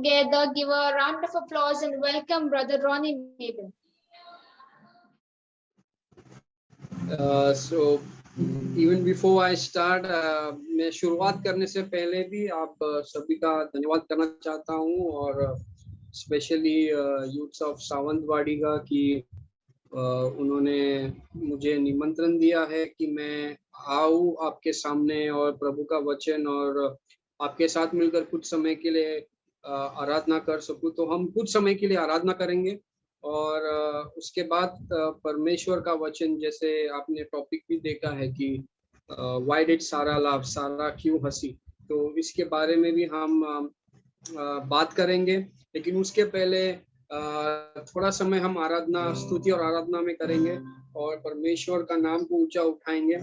together. Give a round of applause and welcome Brother Ronnie Mabel. So even before I start, मैं शुरुआत करने से पहले भी आप सभी का धन्यवाद करना चाहता हूँ और स्पेशली यूथ्स ऑफ सावंतवाड़ी का कि उन्होंने मुझे निमंत्रण दिया है कि मैं आऊँ आपके सामने और प्रभु का वचन और आपके साथ मिलकर कुछ समय के लिए आराधना कर सकूं। तो हम कुछ समय के लिए आराधना करेंगे और उसके बाद परमेश्वर का वचन, जैसे आपने टॉपिक भी देखा है कि व्हाई डिड सारा लाफ, सारा क्यों हंसी, तो इसके बारे में भी हम बात करेंगे। लेकिन उसके पहले थोड़ा समय हम आराधना, स्तुति और आराधना में करेंगे और परमेश्वर का नाम को ऊंचा उठाएंगे।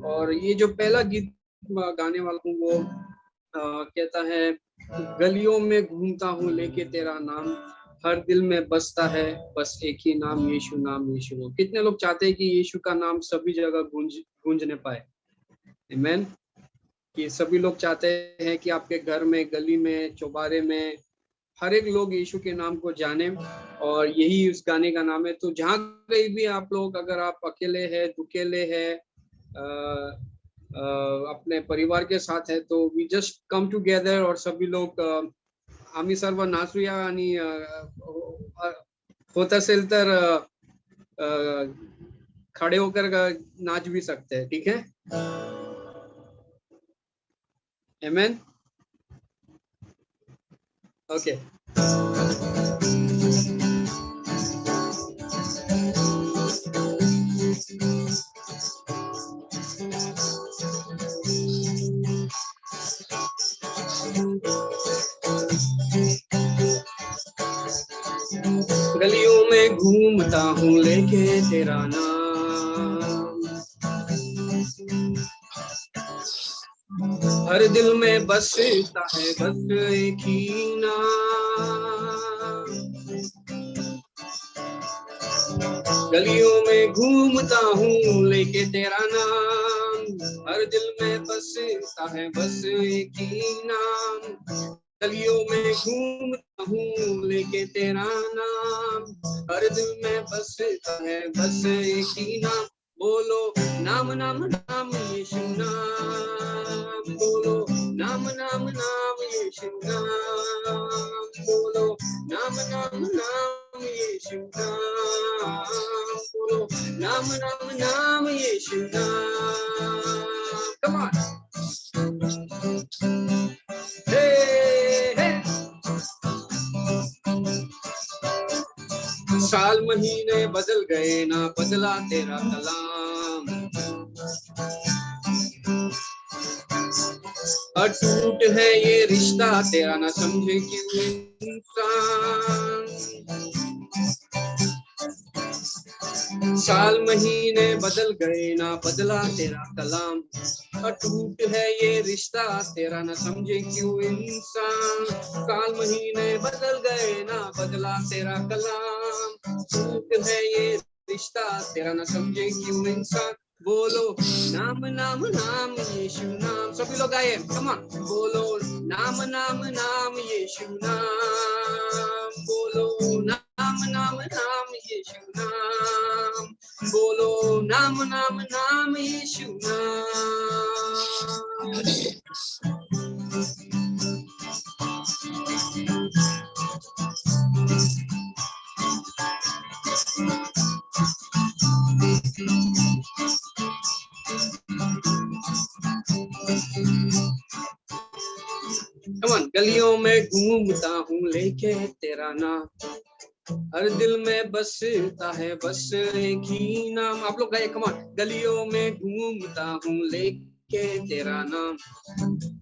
और ये जो पहला गीत गाने वाला हूँ वो कहता है, गलियों में घूमता हूँ लेके तेरा नाम, हर दिल में बसता है बस एक ही नाम, यीशु नाम, यीशु। कितने लोग चाहते हैं कि यीशु का नाम सभी जगह गूंजने पाए? आमीन। कि सभी लोग चाहते हैं कि आपके घर में, गली में, चौबारे में हर एक लोग यीशु के नाम को जाने, और यही उस गाने का नाम है। तो जहाँ कहीं भी आप लोग, अगर आप अकेले हैं, दुकेले हैं, अपने परिवार के साथ है, तो वी जस्ट कम टुगेदर और सभी लोग आम्ही सर्व नाचूया आणि होत असेल तर खड़े होकर नाच भी सकते हैं, ठीक है? आमेन। ओके। गलियों में घूमता हूँ लेके तेरा नाम, हर दिल में बसता है बस एक ही नाम। गलियों में घूमता हूँ लेके तेरा नाम, हर दिल में बसता है बस एक ही नाम। गलियों में घूमता हूँ लेके तेरा नाम, हर दिल में बसता है बस एक ही नाम। बोलो नाम नाम नाम यीशु नाम, बोलो नाम नाम नाम यीशु नाम, बोलो नाम नाम नाम यीशु नाम, बोलो नाम नाम नाम यीशु नाम। Come on. साल महीने बदल गए ना बदला तेरा कलाम, अटूट है ये रिश्ता तेरा ना समझे क्यों इंसान। साल महीने बदल गए ना बदला तेरा कलाम, अटूट है ये रिश्ता तेरा ना समझे क्यों इंसान। साल महीने बदल गए ना बदला तेरा कलाम, अटूट है ये रिश्ता तेरा ना समझे क्यों इंसान। बोलो नाम नाम नाम यीशु नाम, सभी लोग आए, कम ऑन। बोलो नाम नाम नाम यीशु नाम, बोलो नाम नाम नाम यीशु नाम, बोलो नाम नाम नाम यीशु नाम। गलियों में घूमता हूँ लेके तेरा नाम, हर दिल में बसता है बस एक ही नाम। आप लोग गाइए, कम ऑन। गलियों में घूमता हूँ लेके तेरा नाम,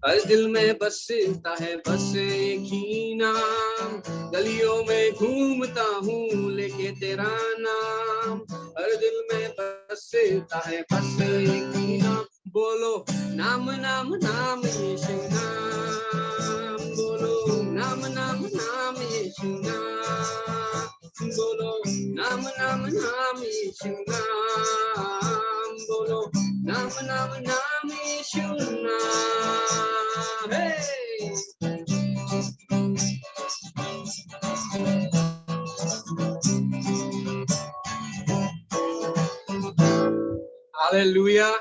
हर दिल में बसता है बस एक ही नाम। गलियों में घूमता हूँ लेके तेरा नाम, हर दिल में बसता है बस एक ही नाम। बोलो नाम नाम नाम यीशु नाम, बोलो नाम नाम नाम यीशु नाम, बोलो नाम नाम नाम यीशु नाम, बोलो नाम नाम नाम यीशु नाम। Hallelujah.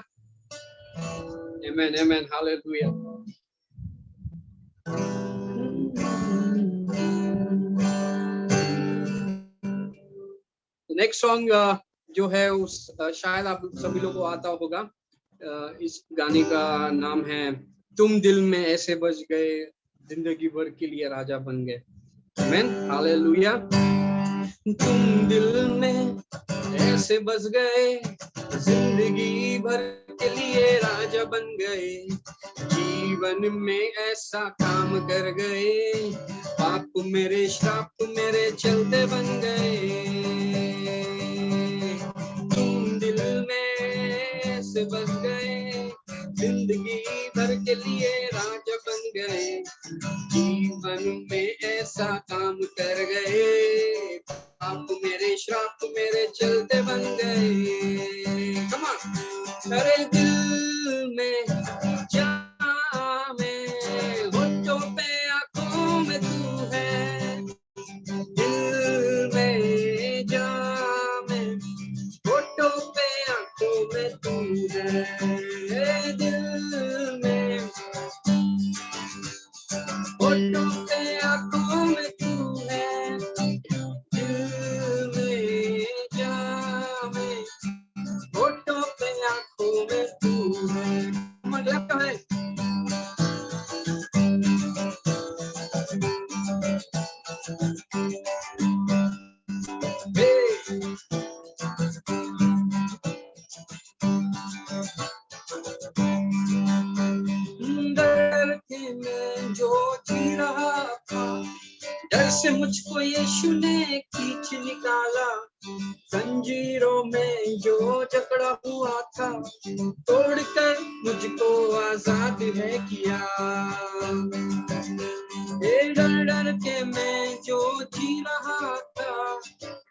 Amen. Amen. Hallelujah. Next song जो है उस शायद आप सभी लोगों को आता होगा। इस गाने का नाम है तुम दिल में ऐसे बस गए, जिंदगी भर के लिए राजा बन गए। आमीन। हालेलुया। तुम दिल में ऐसे बस गए, जिंदगी भर के लिए राजा बन गए, जीवन में ऐसा काम कर गए, पाप मेरे श्राप मेरे चलते बन गए। तुम दिल में ऐसे बस गए, जिंदगी भर के लिए राजा बन गए, जीवन में ऐसा काम कर गए, आप मेरे श्राप मेरे चलते बन गए। Come on. अरे दिल में जहाँ में होठों पे आंखों में तू है, दिल में जहाँ में होठों पे आंखों में तू है, दिल में होठों पे आंखों में तू है, दिल में जहाँ में होठों पे आंखों में तू है। मतलब क्या है? डर के मैं जो जी रहा था, डर से मुझको यीशु ने खींच निकाला, जंजीरों में जो जकड़ा हुआ था, तोड़कर मुझको आजाद है किया। डर डर के मैं जो जी रहा था,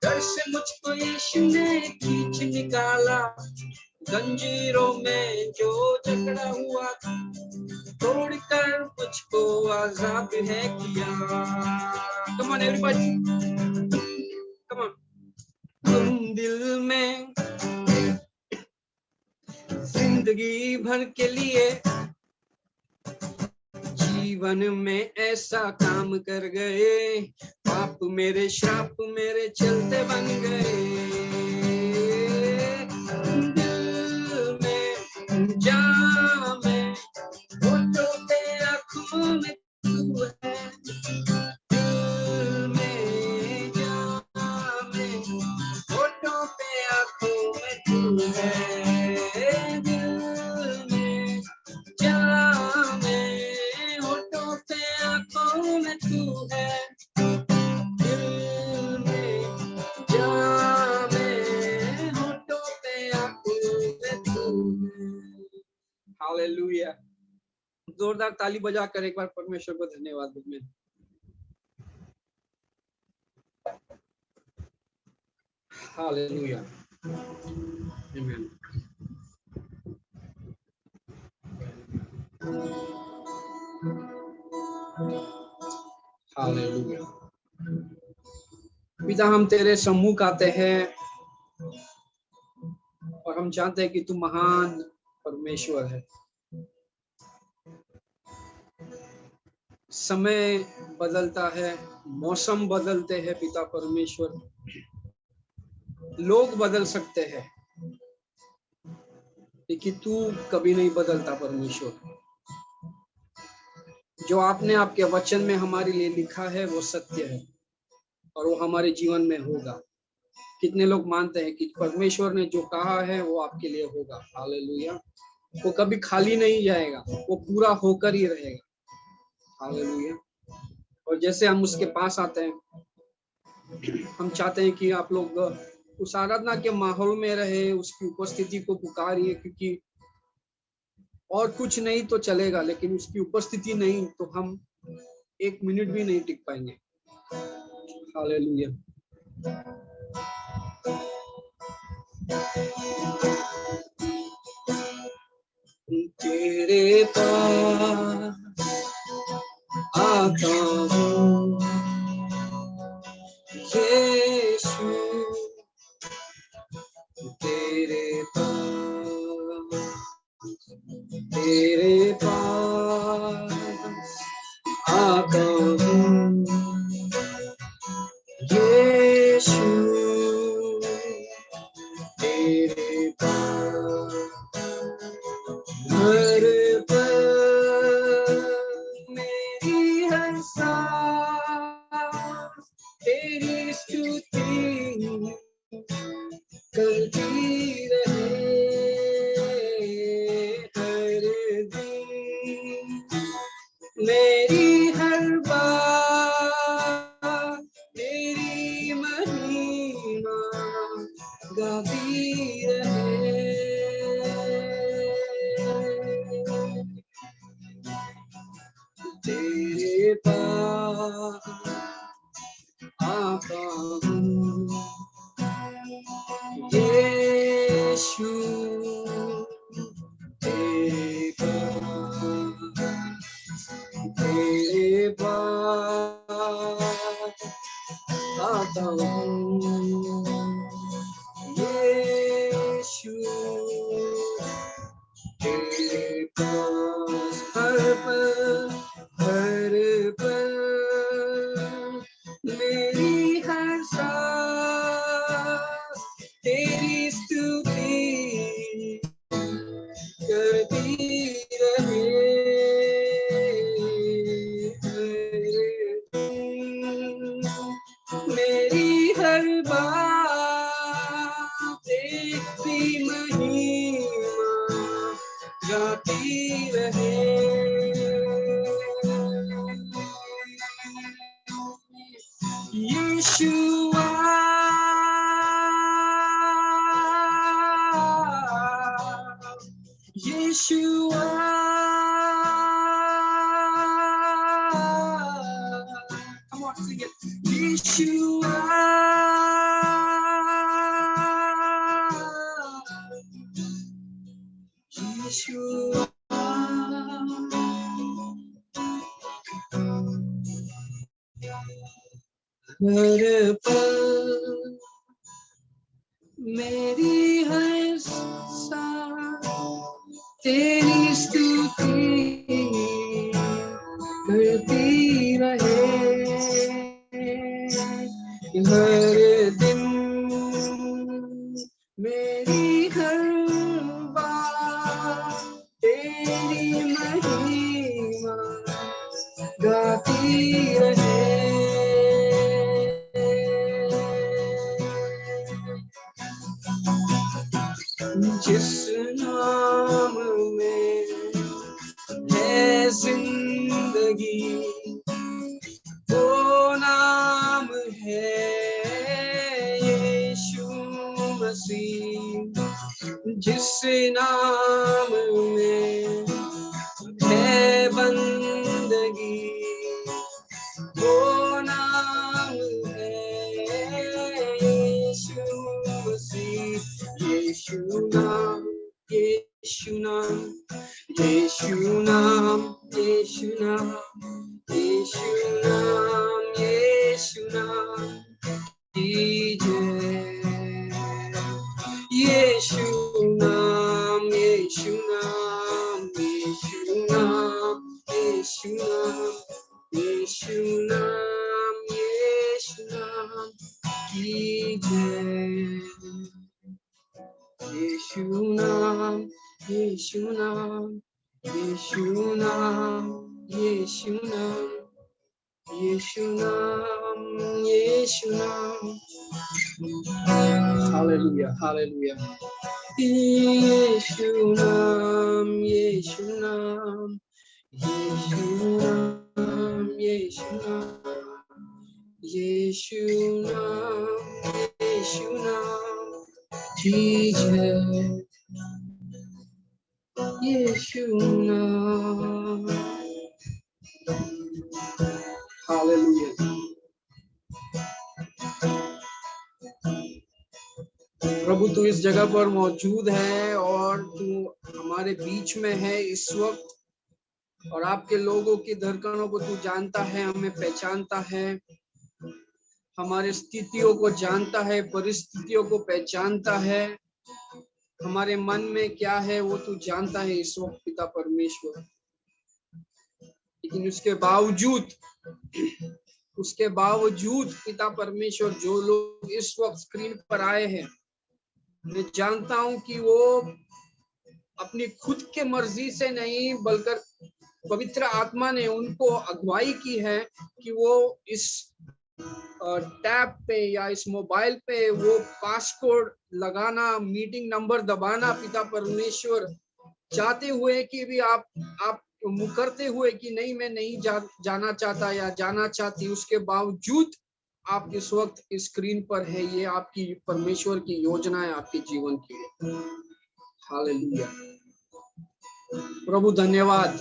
डर से मुझको यीशु ने खींच निकाला, जंजीरों में जो जकड़ा हुआ था, तोड़कर मुझको आजाद है किया। Come on everybody, come on। तुम दिल में जिंदगी भर के लिए, जीवन में ऐसा काम कर गए, पाप मेरे श्राप मेरे चलते बन गए। दिल में जहाँ में होठों पे आंखों में तू है, दिल में जहाँ में होठों पे आंखों में तू है, दिल में जहाँ में होठों पे आंखों में तू है, दिल में जहाँ में होठों पे आंखों में तू है। हालेलुया। जोरदार ताली बजाकर एक बार परमेश्वर को धन्यवाद दें। हालेलुया। आमीन। हालेलुया। पिता, हम तेरे सम्मुख आते हैं और हम जानते हैं कि तू महान परमेश्वर है। समय बदलता है, मौसम बदलते हैं पिता परमेश्वर, लोग बदल सकते हैं, लेकिन तू कभी नहीं बदलता परमेश्वर। जो आपने आपके वचन में हमारे लिए लिखा है वो सत्य है और वो हमारे जीवन में होगा। कितने लोग मानते हैं कि परमेश्वर ने जो कहा है वो आपके लिए होगा। हालेलुया। वो कभी खाली नहीं जाएगा, वो पूरा होकर ही रहेगा। हालेलुया। और जैसे हम उसके पास आते हैं, हम चाहते हैं कि आप लोग उस आराधना के माहौल में रहे, उसकी उपस्थिति को पुकारिए, क्योंकि और कुछ नहीं तो चलेगा, लेकिन उसकी उपस्थिति नहीं तो हम एक मिनट भी नहीं टिक पाएंगे। हालेलुया। तेरे पास आता हूँ, यीशु तेरे पास आता हूँ, यीशु तेरे पास हर पल मेरी हर सांस तेरी स्तुति करती रहे, हर दिन मेरी हर बात तेरी महिमा गाती रहे, तेरे पास आता हूँ, यीशु तेरे पास आता हूँ, यीशु तेरे पास हर पल मेरी हर सांस तेरी स्तुति करती रहे, मेरी हर बात तेरी महिमा गाती रहे, यीशुआ यीशुआ come on sing it यीशुआ यीशुआ हर पल मेरी हर सांस तेरी स्तुति करती रहे, हर दिन मेरी हर बात तेरी महिमा गाती रहे, जिस नाम में है जिंदगी वो नाम है यीशु मसीह, जिस नाम में है बंदगी वो नाम है यीशु मसीह, यीशु नाम यीशु नाम यीशु नाम यीशु नाम यीशु नाम यीशु नाम की जय, यीशु नाम यीशु नाम यीशु नाम यीशु नाम यीशु नाम यीशु नाम की जय, यीशु नाम यीशु नाम यीशु नाम यीशु नाम यीशु नाम यीशु नाम, हालेलुया हालेलुया, यीशु नाम यीशु नाम यीशु नाम यीशु नाम यीशु नाम यीशु नाम की जय, यीशु नाम, हालेलुया। प्रभु तू इस जगह पर मौजूद है और तू हमारे बीच में है इस वक्त, और आपके लोगों की धड़कनों को तू जानता है, हमें पहचानता है। हमारे स्थितियों को जानता है, परिस्थितियों को पहचानता है, हमारे मन में क्या है वो तू जानता है इस वक्त पिता परमेश्वर। लेकिन उसके बावजूद पिता परमेश्वर, जो लोग इस वक्त स्क्रीन पर आए हैं, मैं जानता हूं कि वो अपनी खुद के मर्जी से नहीं बल्कि पवित्र आत्मा ने उनको अगुवाई की है कि वो इस टैब पे या इस मोबाइल पे वो पासकोड लगाना, मीटिंग नंबर दबाना, पिता परमेश्वर चाहते हुए कि भी आप मुकरते हुए कि नहीं मैं नहीं जाना चाहता या जाना चाहती, उसके बावजूद आप इस वक्त इस स्क्रीन पर है। ये आपकी परमेश्वर की योजना है आपके जीवन के लिए। हालेलुया। प्रभु धन्यवाद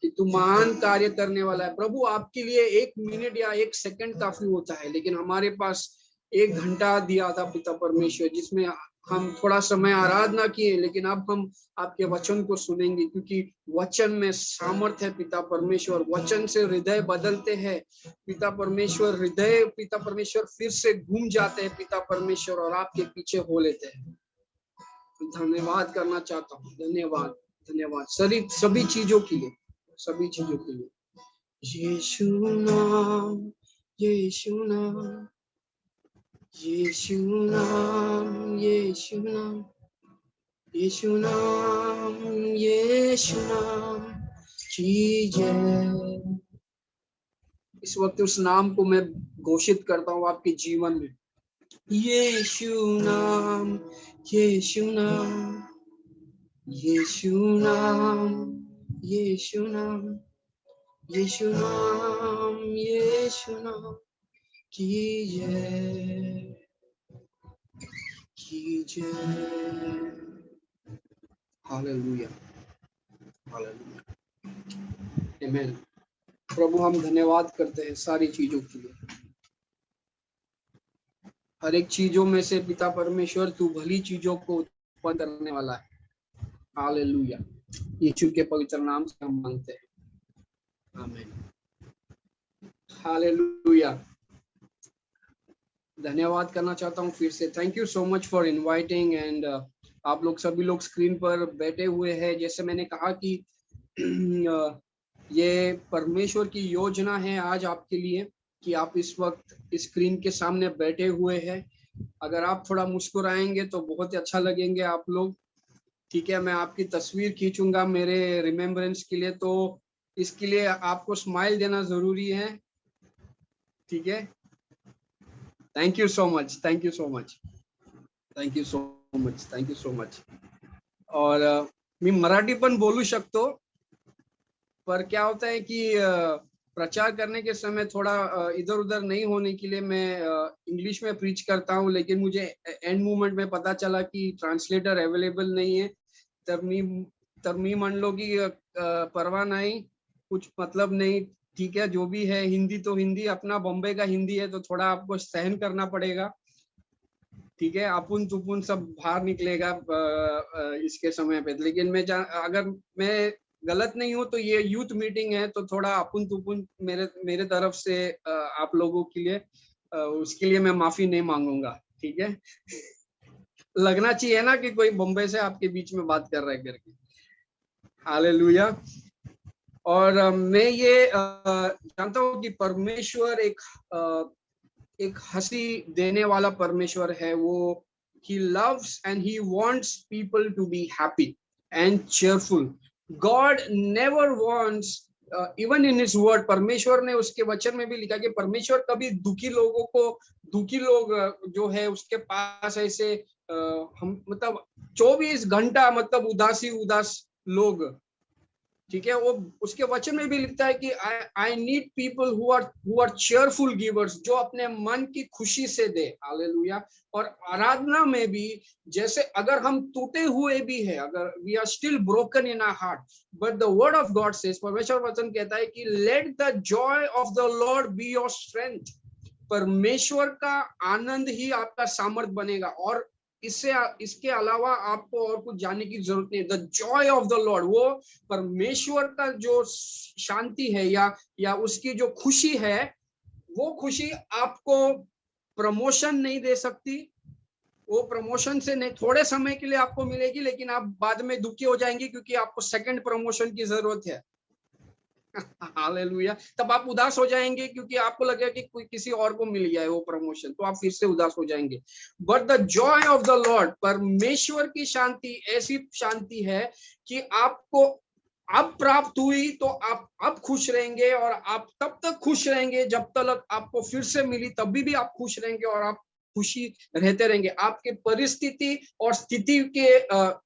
कि तू महान कार्य करने वाला है। प्रभु आपके लिए 1 मिनट या 1 सेकंड काफी होता है, लेकिन हमारे पास 1 घंटा दिया था पिता परमेश्वर, जिसमें हम थोड़ा समय आराधना किए, लेकिन अब हम आपके वचन को सुनेंगे, क्योंकि वचन में सामर्थ है पिता परमेश्वर। वचन से हृदय बदलते हैं पिता परमेश्वर, हृदय पिता परमेश्वर फिर से घूम जाते हैं पिता परमेश्वर, और आपके पीछे हो लेते हैं। धन्यवाद करना चाहता हूँ, धन्यवाद धन्यवाद सभी चीजों के लिए, सभी चीजों के लिए। यीशु नाम, यीशु नाम, यीशु नाम, यीशु नाम, यीशु नाम, यीशु नाम की जय। इस वक्त उस नाम को मैं घोषित करता हूँ आपके जीवन में। यीशु नाम, यीशु नाम, यीशु नाम, यीशु नाम, यीशु नाम, यीशु नाम की जय, की जय। हालेलुया, हालेलुया, आमीन। प्रभु हम धन्यवाद करते हैं सारी चीजों के लिए, हर एक चीजों में से पिता परमेश्वर तू भली चीजों को उत्पन्न करने वाला है। हालेलुया, यीशु के पवित्र नाम से हम मांगते हैं, आमीन। हालेलुया। धन्यवाद करना चाहता हूँ फिर से। Thank you so much for inviting. And आप लोग सभी लोग स्क्रीन पर बैठे हुए हैं। जैसे मैंने कहा कि ये परमेश्वर की योजना है आज आपके लिए कि आप इस वक्त स्क्रीन के सामने बैठे हुए हैं। अगर आप थोड़ा मुस्कुराएंगे तो बहुत ही अच्छा लगेंगे आप लोग, ठीक है। मैं आपकी तस्वीर खींचूंगा मेरे रिमेम्बरेंस के लिए, तो इसके लिए आपको स्माइल देना जरूरी है, ठीक है। Thank you so much, thank you so much, thank you so much, thank you so much. और मी मराठी पण बोलू शकतो, पर क्या होता है कि प्रचार करने के समय थोड़ा इधर उधर नहीं होने के लिए मैं इंग्लिश में प्रीच करता हूँ, लेकिन मुझे एंड मोमेंट में पता चला कि ट्रांसलेटर अवेलेबल नहीं है। तर मी म्हणलो की परवा नहीं, कुछ मतलब नहीं, ठीक है। जो भी है, हिंदी तो हिंदी, अपना बॉम्बे का हिंदी है, तो थोड़ा आपको सहन करना पड़ेगा, ठीक है। अपुन तुपुन सब बाहर निकलेगा इसके समय पे। लेकिन अगर मैं गलत नहीं हूँ तो ये यूथ मीटिंग है, तो थोड़ा अपुन तुपुन मेरे तरफ से आप लोगों के लिए, उसके लिए मैं माफी नहीं मांगूंगा, ठीक है। लगना चाहिए ना कि कोई बॉम्बे से आपके बीच में बात कर रहा है करके। हालेलुया। और मैं ये जानता हूँ कि परमेश्वर एक हंसी देने वाला परमेश्वर है। वो he loves and he wants people to be happy and cheerful. God never wants, even in his word, परमेश्वर ने उसके वचन में भी लिखा कि परमेश्वर कभी दुखी लोग जो है उसके पास ऐसे हम मतलब 24 घंटा मतलब उदास लोग, ठीक है। वो उसके वचन में भी लिखता है कि I need people who are cheerful givers, जो अपने मन की खुशी से दे। हालेलुया। और आराधना में भी, जैसे अगर हम टूटे हुए भी है, अगर we are still broken in our heart, but the word of God says, परमेश्वर वचन कहता है कि let the joy of the Lord be your strength. परमेश्वर का आनंद ही आपका सामर्थ बनेगा, और इसके अलावा आपको और कुछ जानने की जरूरत नहीं। The joy of the Lord, वो परमेश्वर का जो शांति है या उसकी जो खुशी है, वो खुशी आपको प्रमोशन नहीं दे सकती। वो प्रमोशन से नहीं, थोड़े समय के लिए आपको मिलेगी, लेकिन आप बाद में दुखी हो जाएंगे क्योंकि आपको सेकंड प्रमोशन की जरूरत है। हालेलुया। तब आप उदास हो जाएंगे क्योंकि आपको लगेगा कि कोई किसी और को मिल गया है वो प्रमोशन, तो आप फिर से उदास हो जाएंगे। But the joy of the Lord, परमेश्वर की शांति ऐसी शांति है कि आपको अब प्राप्त हुई तो आप अब खुश रहेंगे, और आप तब तक खुश रहेंगे जब तक आपको फिर से मिली, तभी भी आप खुश रहेंगे और आप खुशी रहते रहेंगे। आपके परिस्थिति और स्थिति के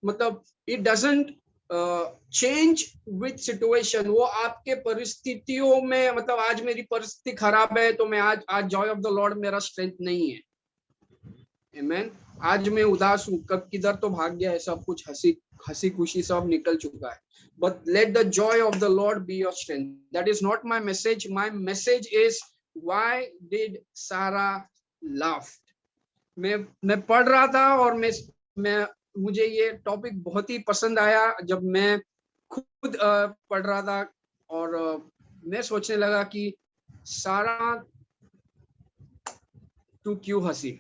मतलब it doesn't change with situation. वो आपके परिस्थितियों में, मतलब आज मेरी परिस्थिति खराब है तो मैं आज जॉय ऑफ द लॉर्ड मेरा स्ट्रेंथ नहीं है। आमीन। आज मैं उदास हूँ, कब किधर तो भाग गया है सब कुछ, हंसी खुशी सब निकल चुका है। But let the joy of the Lord be your strength. That is not my message. My message is why did Sarah laugh? मैं पढ़ रहा था और मैं मुझे ये टॉपिक बहुत ही पसंद आया जब मैं खुद पढ़ रहा था, और मैं सोचने लगा कि सारा तू क्यों हंसी।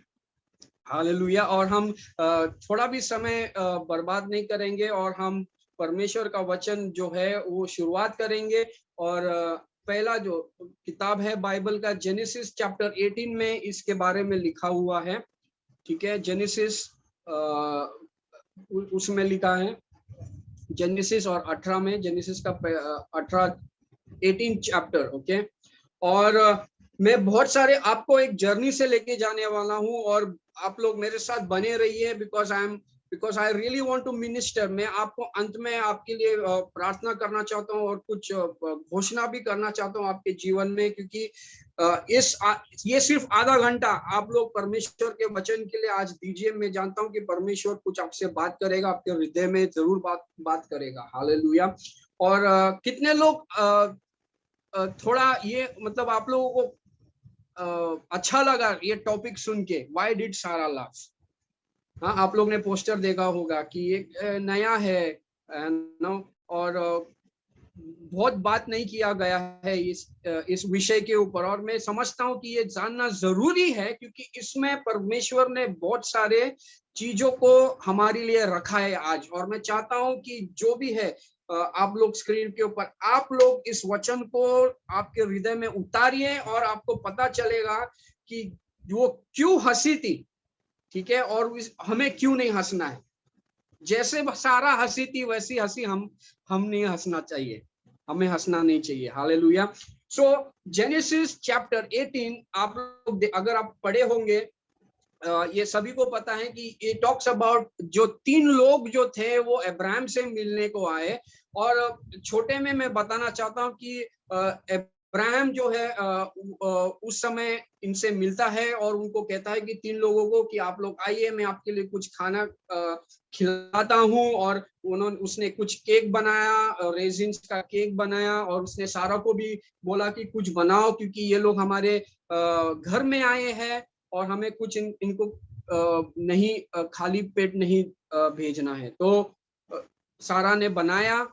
हालेलुया। और हम थोड़ा भी समय बर्बाद नहीं करेंगे और हम परमेश्वर का वचन जो है वो शुरुआत करेंगे। और पहला जो किताब है बाइबल का, जेनेसिस चैप्टर 18 में इसके बारे में लिखा हुआ है। ठीक है, जेनेसिस उसमें लिखा है, जेनेसिस और 18 में, जेनेसिस का 18 चैप्टर। ओके। और मैं बहुत सारे आपको एक जर्नी से लेके जाने वाला हूँ, और आप लोग मेरे साथ बने रहिए because I really want to minister. मैं आपको अंत में आपके लिए प्रार्थना करना चाहता हूँ और कुछ घोषणा भी करना चाहता हूँ आपके जीवन में, क्योंकि ये सिर्फ आधा घंटा आप लोग परमेश्वर के वचन के लिए आज दीजिए। मैं जानता हूँ कि परमेश्वर कुछ आपसे बात करेगा, आपके हृदय में जरूर बात करेगा। हालेलुया। और कितने लोग थोड़ा ये मतलब आप लोगों को अच्छा लगा ये टॉपिक सुन के, व्हाई डिड सारा लाफ। हाँ, आप लोग ने पोस्टर देखा होगा कि एक नया है नो, और बहुत बात नहीं किया गया है इस विषय के ऊपर, और मैं समझता हूँ कि ये जानना जरूरी है क्योंकि इसमें परमेश्वर ने बहुत सारे चीजों को हमारे लिए रखा है आज। और मैं चाहता हूँ कि जो भी है आप लोग स्क्रीन के ऊपर, आप लोग इस वचन को आपके हृदय में उतारिए और आपको पता चलेगा कि वो क्यों हंसी थी। ठीक है, और हमें क्यों नहीं हंसना है। जैसे सारा हंसी थी वैसी हंसी हम नहीं हंसना चाहिए, हमें हंसना नहीं चाहिए। हालेलुया। सो जेनेसिस चैप्टर 18 आप लोग अगर आप पढ़े होंगे, ये सभी को पता है कि ये टॉक्स अबाउट जो 3 लोग जो थे वो अब्राहम से मिलने को आए। और छोटे में मैं बताना चाहता हूँ कि अब्राहम जो है उस समय इनसे मिलता है और उनको कहता है कि 3 लोगों को कि आप लोग आइए, मैं आपके लिए कुछ खाना खिलाता हूँ। और उसने कुछ केक बनाया, रेजिन्स का केक बनाया, और उसने सारा को भी बोला कि कुछ बनाओ क्योंकि ये लोग हमारे घर में आए हैं और हमें कुछ इनको नहीं खाली पेट नहीं भेजना है। तो सारा ने बनाया।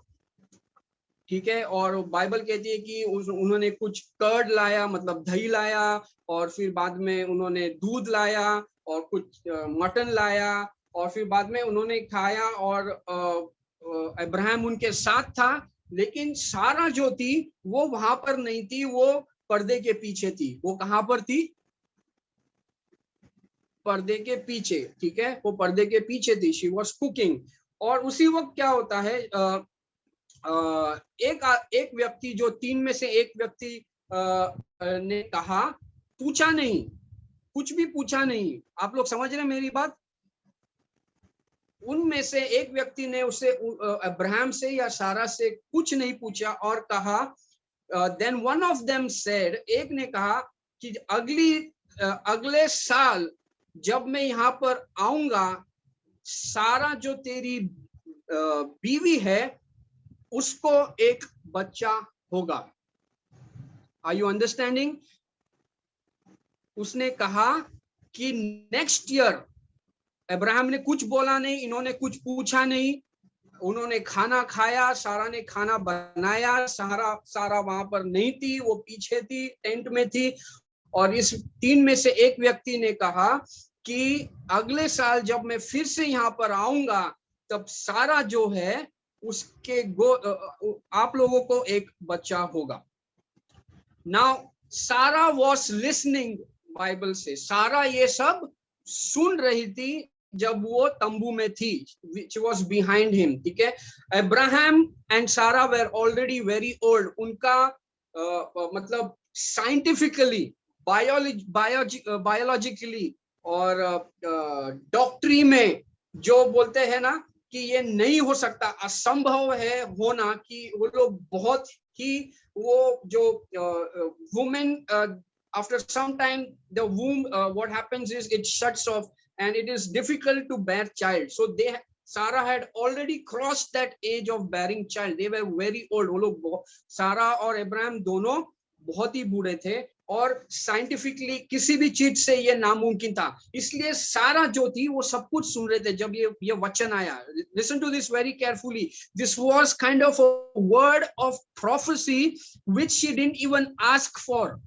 ठीक है, और बाइबल कहती है कि उन्होंने कुछ कर्ड लाया, मतलब दही लाया, और फिर बाद में उन्होंने दूध लाया और कुछ मटन लाया, और फिर बाद में उन्होंने खाया। और अब्राहम उनके साथ था, लेकिन सारा जो थी वो वहां पर नहीं थी, वो पर्दे के पीछे थी। वो कहां पर थी? पर्दे के पीछे। ठीक है, वो पर्दे के पीछे थी। She was cooking. और उसी वक्त क्या होता है, एक व्यक्ति, जो 3 में से एक व्यक्ति ने कहा, पूछा नहीं, कुछ भी पूछा नहीं। आप लोग समझ रहे हैं मेरी बात? उनमें से एक व्यक्ति ने उससे अब्राहम से या सारा से कुछ नहीं पूछा और कहा, then one of them said, एक ने कहा कि अगले साल जब मैं यहाँ पर आऊंगा, सारा जो तेरी बीवी है उसको एक बच्चा होगा। Are you understanding? उसने कहा कि नेक्स्ट ईयर। अब्राहम ने कुछ बोला नहीं, इन्होंने कुछ पूछा नहीं, उन्होंने खाना खाया, सारा ने खाना बनाया। सारा वहां पर नहीं थी, वो पीछे थी, टेंट में थी। और इस 3 में से एक व्यक्ति ने कहा कि अगले साल जब मैं फिर से यहाँ पर आऊंगा तब सारा जो है उसके आप लोगों को एक बच्चा होगा। नाउ सारा वॉज लिसनिंग, बाइबल से सारा ये सब सुन रही थी जब वो तंबू में थी, which was behind him, ठीक है। अब्राहम एंड सारा वेर ऑलरेडी वेरी ओल्ड, उनका मतलब साइंटिफिकली, बायोलॉजिकली और डॉक्टरी में जो बोलते हैं ना कि ये नहीं हो सकता, असंभव है होना, कि वो लोग बहुत ही वो जो women after some time the womb what happens is it shuts off and it is difficult to bear child. So Sarah had already crossed that age of bearing child. They were very old. वो लोग सारा और Abraham दोनों बहुत ही बूढ़े थे और scientifically किसी भी चीज से ये नामुमकिन था। इसलिए सारा जो थी वो सब कुछ सुन रहे थे जब ये वचन आया। Listen to this very carefully. This was kind of a word of prophecy which she didn't even ask for,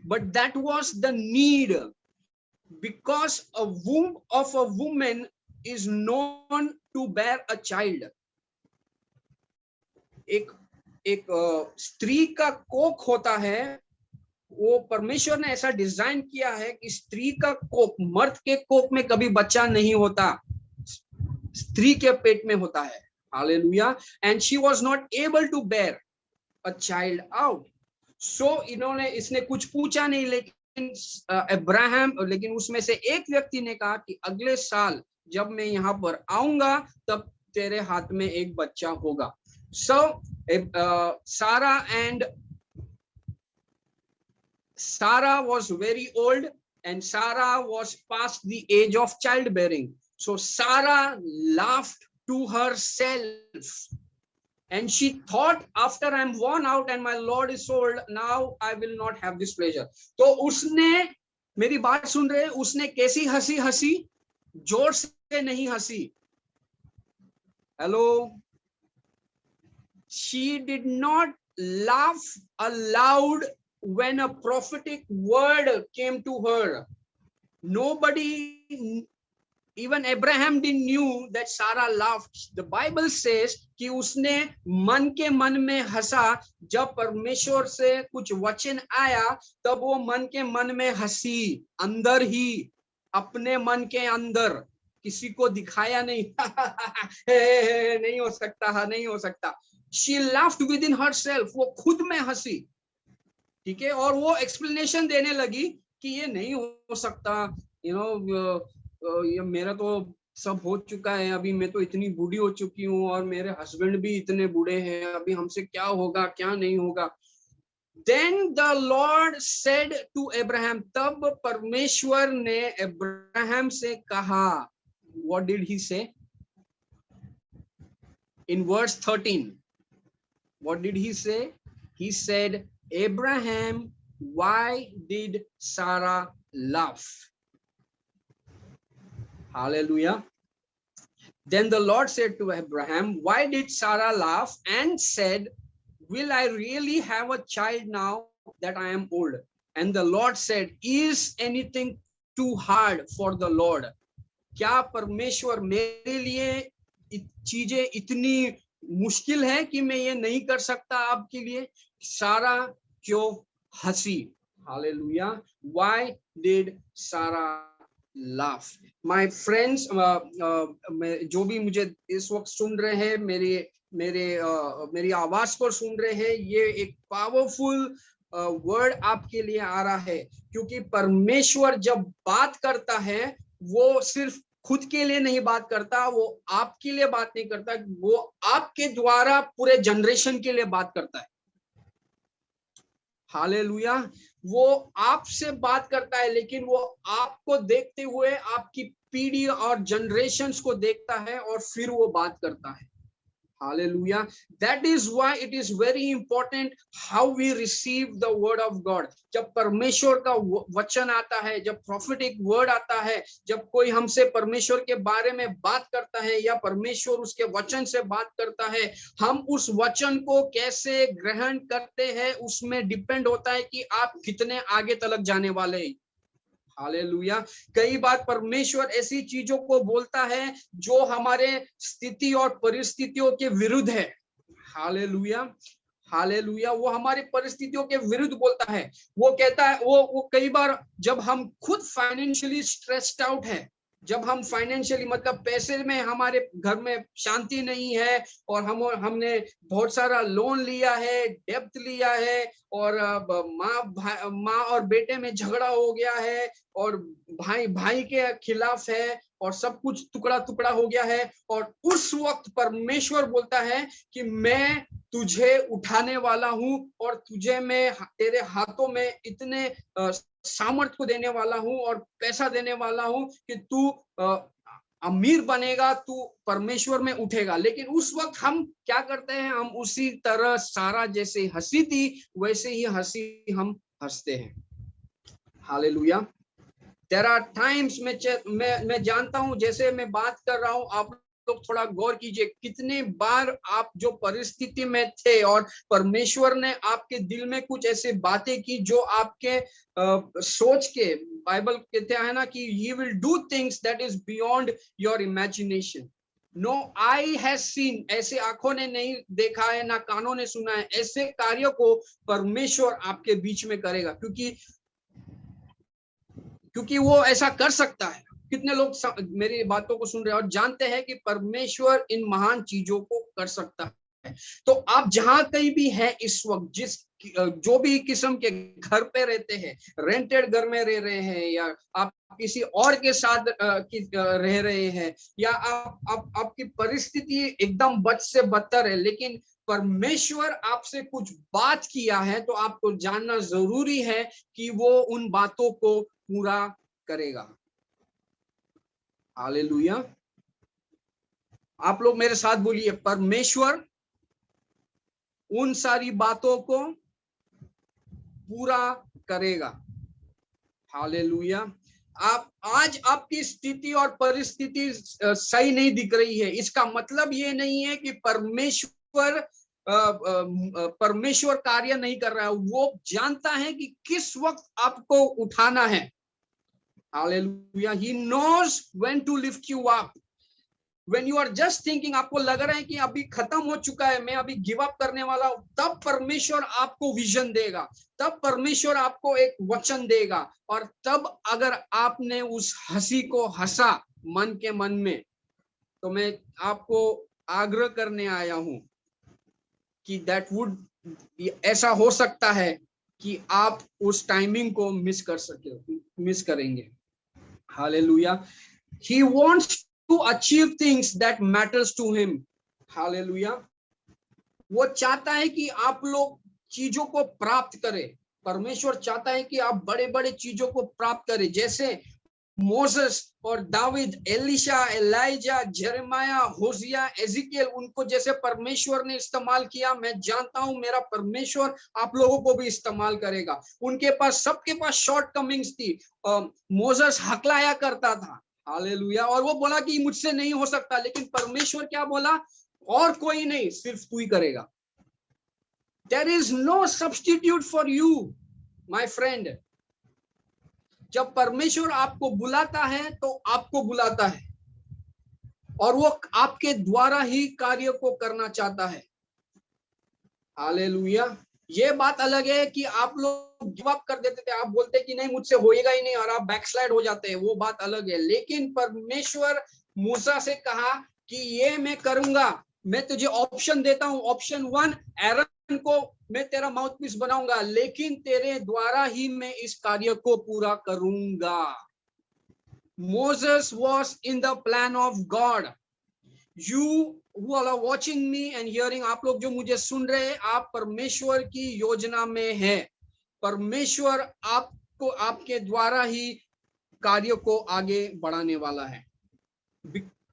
but that was the need, because a womb of a woman is known to bear a child. एक स्त्री का कोख होता है, वो परमेश्वर ने ऐसा डिजाइन किया है कि स्त्री का कोख, मर्द के कोख में कभी बच्चा नहीं होता, स्त्री के पेट में होता है। Hallelujah. And she was not able to bear a child out. So इसने कुछ पूछा नहीं, लेकिन अब्राहम, लेकिन उसमें से एक व्यक्ति ने कहा कि अगले साल जब मैं यहाँ पर आऊंगा तब तेरे हाथ में एक बच्चा होगा। So Sarah was very old and Sarah was past the age of childbearing. So Sarah laughed to herself and she thought, after I'm worn out and my Lord is old, now I will not have this pleasure. तो उसने, मेरी बात सुन रहे, उसने कैसी हंसी हंसी? जोर से नहीं हंसी। Hello. She did not laugh aloud when a prophetic word came to her. Nobody, even Abraham didn't knew that Sarah laughed. The Bible says कि उसने मन के मन में हंसा, जब परमेश्वर से कुछ वचन आया तब वो मन के मन में हंसी, अंदर ही, अपने मन के अंदर, किसी को दिखाया नहीं। नहीं हो सकता, नहीं हो सकता। She laughed within herself, वो खुद में हंसी, ठीक है। और वो एक्सप्लेनेशन देने लगी कि ये नहीं हो सकता, ये मेरा तो सब हो चुका है, अभी मैं तो इतनी बूढ़ी हो चुकी हूँ और मेरे हस्बैंड भी इतने बूढ़े हैं, अभी हमसे क्या होगा, क्या नहीं होगा। Then the Lord said to Abraham, तब परमेश्वर ने अब्राहम से कहा, what did he say? In verse 13, what did he say? He said, Abraham, why did Sarah laugh? Hallelujah. Then the Lord said to Abraham, why did Sarah laugh? And said, will I really have a child now that I am old? And the Lord said, is anything too hard for the Lord? क्या परमेश्वर मेरे लिए चीजें इतनी मुश्किल है कि मैं ये नहीं कर सकता आपके लिए? सारा क्यों हंसी? Hallelujah. Why did Sarah laugh? My friends, जो भी मुझे इस वक्त सुन रहे हैं, मेरी आवाज पर सुन रहे हैं, ये एक पावरफुल वर्ड आपके लिए आ रहा है, क्योंकि परमेश्वर जब बात करता है वो सिर्फ खुद के लिए नहीं बात करता, वो आपके लिए बात नहीं करता, वो आपके द्वारा पूरे जनरेशन के लिए बात करता है। हालेलुया। वो आपसे बात करता है, लेकिन वो आपको देखते हुए आपकी पीढ़ी और जनरेशंस को देखता है और फिर वो बात करता है। Hallelujah. That is why it is very important how we receive the word of God. जब परमेश्वर का वचन आता है, जब prophetic word आता है, जब कोई हमसे परमेश्वर के बारे में बात करता है या परमेश्वर उसके वचन से बात करता है, हम उस वचन को कैसे ग्रहण करते हैं उसमें डिपेंड होता है कि आप कितने आगे तक जाने वाले हैं। हालेलुया। कई बार परमेश्वर ऐसी चीजों को बोलता है जो हमारे स्थिति और परिस्थितियों के विरुद्ध है। Hallelujah, hallelujah. वो हमारी परिस्थितियों के विरुद्ध बोलता है। वो कहता है, वो कई बार जब हम खुद फाइनेंशियली स्ट्रेस्ड आउट है, जब हम फाइनेंशियली मतलब पैसे में हमारे घर में शांति नहीं है और हमने बहुत सारा लोन लिया है, डेब्ट लिया है और माँ और बेटे में झगड़ा हो गया है और भाई के खिलाफ है और सब कुछ टुकड़ा टुकड़ा हो गया है, और उस वक्त परमेश्वर बोलता है कि मैं तुझे उठाने वाला हूं और तुझे मैं तेरे हाथों में इतने सामर्थ को देने वाला हूं और पैसा देने वाला हूं कि तू अमीर बनेगा, तू परमेश्वर में उठेगा। लेकिन उस वक्त हम क्या करते हैं, हम उसी तरह सारा जैसे हंसी थी वैसे ही हंसी हम हंसते हैं। हालेलुया। देयर आर टाइम्स मैं जानता हूं, जैसे मैं बात कर रहा हूं, आप लोग थोड़ा गौर कीजिए, कितने बार आप जो परिस्थिति में थे और परमेश्वर ने आपके दिल में कुछ ऐसे बातें की जो आपके सोच के, बाइबल कहते हैं ना कि he will do things that is beyond your imagination. No eye has seen, ऐसे आंखों ने नहीं देखा है, ना कानों ने सुना है, ऐसे कार्यों को परमेश्वर आपके बीच में करेगा, क्योंकि वो ऐसा कर सकता है। कितने लोग मेरी बातों को सुन रहे हैं और जानते हैं कि परमेश्वर इन महान चीजों को कर सकता है। तो आप जहां कहीं भी हैं इस वक्त, जो भी किस्म के घर पे रहते हैं, रेंटेड घर में रह रहे हैं या आप किसी और के साथ रह रहे हैं, या आपकी परिस्थिति एकदम बद से बदतर है, लेकिन परमेश्वर आपसे कुछ बात किया है, तो आपको जानना जरूरी है कि वो उन बातों को पूरा करेगा। हालेलुया। आप लोग मेरे साथ बोलिए, परमेश्वर उन सारी बातों को पूरा करेगा। हालेलुया। आप आज आपकी स्थिति और परिस्थिति सही नहीं दिख रही है, इसका मतलब ये नहीं है कि परमेश्वर कार्य नहीं कर रहा है। वो जानता है कि किस वक्त आपको उठाना है। Hallelujah. He knows when to lift you up. When you are just thinking, आपको लग रहा है कि अभी खत्म हो चुका है, मैं अभी गिव अप करने वाला हूं, तब परमेश्वर आपको विजन देगा, तब परमेश्वर आपको एक वचन देगा, और तब अगर आपने उस हंसी को हंसा मन के मन में, तो मैं आपको आग्रह करने आया हूं कि दैट वुड, ऐसा हो सकता है कि आप उस टाइमिंग को मिस करेंगे। Hallelujah. He wants to achieve things that matters to him. Hallelujah. वो चाहता है कि आप लोग चीजों को प्राप्त करें। परमेश्वर चाहता है कि आप बड़े बड़े चीजों को प्राप्त करें, जैसे मोसेस और दाविद, एलिशा, एलाइजा, जेरेमाया, होसिया, एजिकियल, उनको जैसे परमेश्वर ने इस्तेमाल किया, मैं जानता हूं मेरा परमेश्वर आप लोगों को भी इस्तेमाल करेगा। उनके पास, सबके पास शॉर्ट कमिंग्स थी। मोसेस हकलाया करता था, हालेलुया, और वो बोला कि मुझसे नहीं हो सकता, लेकिन परमेश्वर क्या बोला, और कोई नहीं, सिर्फ तू ही करेगा। There is no substitute for you, my friend. जब परमेश्वर आपको बुलाता है तो आपको बुलाता है, और वो आपके द्वारा ही कार्य को करना चाहता है। हालेलुया। ये बात अलग है कि आप लोग गिव अप कर देते थे, आप बोलते कि नहीं मुझसे होएगा ही नहीं, और आप बैकस्लाइड हो जाते हैं, वो बात अलग है। लेकिन परमेश्वर मूसा से कहा कि ये मैं करूंगा, मैं तुझे ऑप्शन देता हूं। ऑप्शन 1, एरन को मैं तेरा माउथपीस बनाऊंगा, लेकिन तेरे द्वारा ही मैं इस कार्य को पूरा करूंगा। Moses was in the plan of God. You who are watching me and hearing, आप लोग जो मुझे सुन रहे हैं, आप परमेश्वर की योजना में है। परमेश्वर आपको, आपके द्वारा ही कार्य को आगे बढ़ाने वाला है।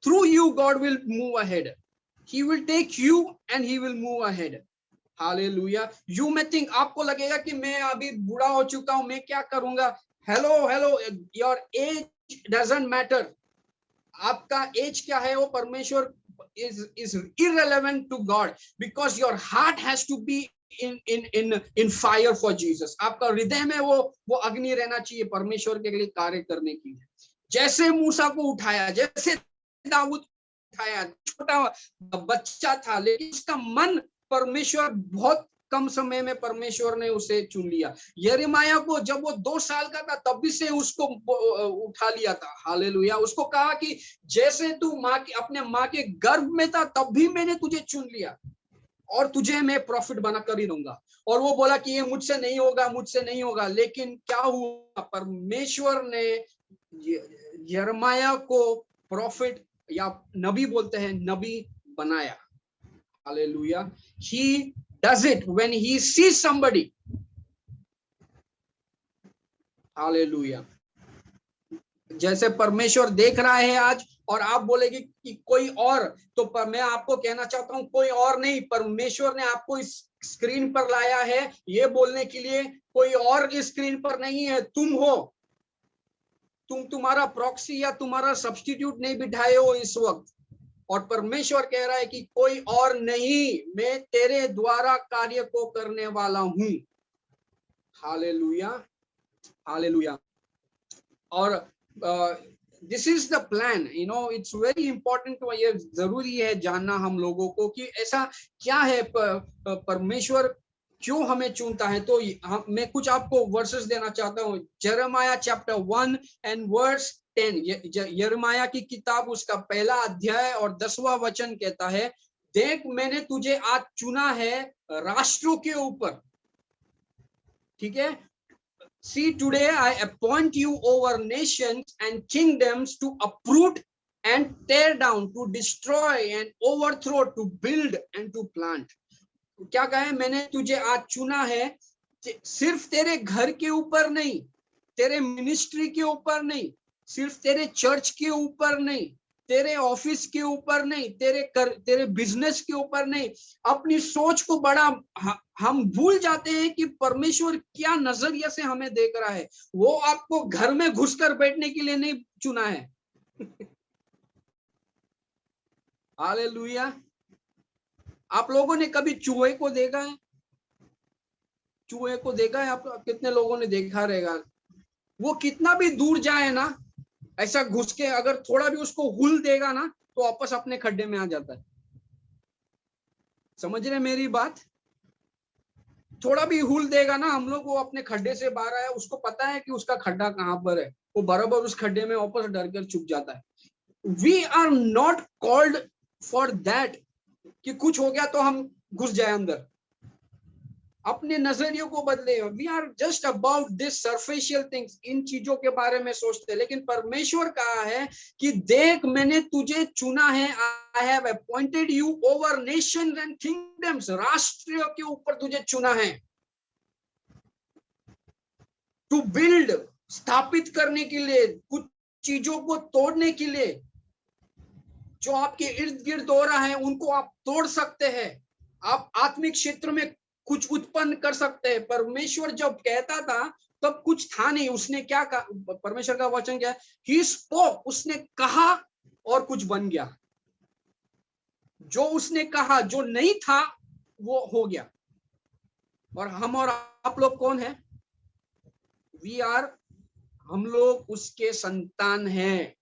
Through you God will move ahead. He will take you and he will move ahead. Hallelujah. You may think, आपको लगेगा कि मैं अभी बूढ़ा हो चुका हूं, मैं क्या करूंगा? Hello, your age doesn't matter. आपका एज क्या है वो परमेश्वर is irrelevant to God, because your heart has to be in fire for Jesus. आपका हृदय में वो अग्नि रहना चाहिए परमेश्वर के लिए कार्य करने के लिए। जैसे मूसा को उठाया, जैसे दाऊद उठाया, छोटा बच्चा था, लेकिन उसका मन परमेश्वर, बहुत कम समय में परमेश्वर ने उसे चुन लिया। यिर्मयाह को जब वो 2 साल का था तब भी से उसको उठा लिया था। हालेलुया। उसको कहा कि जैसे तू अपने माँ के गर्भ में था तब भी मैंने तुझे चुन लिया और तुझे मैं प्रॉफिट बना कर ही दूंगा। और वो बोला कि ये मुझसे नहीं होगा। लेकिन क्या हुआ? परमेश्वर ने यिर्मयाह को प्रॉफिट या नबी बोलते हैं, नबी बनाया। Hallelujah. He does it when he sees somebody. Hallelujah. जैसे परमेश्वर देख रहा है आज, और आप बोलेगी कि कोई और, तो मैं आपको कहना चाहता हूं कोई और नहीं, परमेश्वर ने आपको इस स्क्रीन पर लाया है ये बोलने के लिए, कोई और इस स्क्रीन पर नहीं है, तुम हो। तुम तुम्हारा प्रॉक्सी या तुम्हारा सब्स्टिट्यूट नहीं बिठाए हो इस वक्त, और परमेश्वर कह रहा है कि कोई और नहीं, मैं तेरे द्वारा कार्य को करने वाला हूं। Hallelujah, hallelujah. और this is the plan, you know, it's very important. ये जरूरी है जानना हम लोगों को कि ऐसा क्या है, परमेश्वर क्यों हमें चुनता है। तो मैं कुछ आपको वर्सेस देना चाहता हूँ। यिर्मयाह चैप्टर 1 एंड वर्स 10। यिर्मयाह की किताब उसका 1 अध्याय और 10वां वचन कहता है, देख मैंने तुझे आज चुना है राष्ट्रों के ऊपर। ठीक है। See, today I appoint you over nations and kingdoms to uproot and tear down, to destroy and overthrow, to build and to plant. क्या कहा है? मैंने तुझे आज चुना है, सिर्फ तेरे घर के ऊपर नहीं, तेरे मिनिस्ट्री के ऊपर नहीं, सिर्फ तेरे चर्च के ऊपर नहीं, तेरे ऑफिस के ऊपर नहीं, तेरे बिजनेस के ऊपर नहीं। अपनी सोच को बड़ा हम भूल जाते हैं कि परमेश्वर क्या नजरिए से हमें देख रहा है। वो आपको घर में घुसकर बैठने के लिए नहीं चुना है। हालेलुया। आप लोगों ने कभी चूहे को देखा है? चूहे को देखा है? आप कितने लोगों ने देखा रहेगा? वो कितना भी दूर जाए ना, ऐसा घुस के अगर थोड़ा भी उसको हुल देगा ना, तो वापस अपने खड्डे में आ जाता है। समझ रहे मेरी बात? थोड़ा भी हुल देगा ना हम लोग, वो अपने खड्डे से बाहर आया, उसको पता है कि उसका खड्डा कहां पर है, वो बराबर उस खड्डे में वापस डर कर छुप जाता है। We are not called for that, कि कुछ हो गया तो हम घुस जाए अंदर। अपने नजरियों को बदले। We are just about this superficial things, इन चीजों के बारे में सोचते। लेकिन परमेश्वर कहा है कि देख मैंने तुझे चुना है, I have appointed you over Nations and kingdoms, राष्ट्रों के ऊपर तुझे चुना है, टू बिल्ड, स्थापित करने के लिए, कुछ चीजों को तोड़ने के लिए। जो आपके इर्द गिर्द हो रहा है उनको आप तोड़ सकते हैं, आप आत्मिक क्षेत्र में कुछ उत्पन्न कर सकते हैं। परमेश्वर जब कहता था तब कुछ था नहीं, उसने क्या कहा? परमेश्वर का वचन क्या है? ही स्पोक, उसने कहा और कुछ बन गया। जो उसने कहा, जो नहीं था वो हो गया। और हम और आप लोग कौन है? वी आर, हम लोग उसके संतान हैं,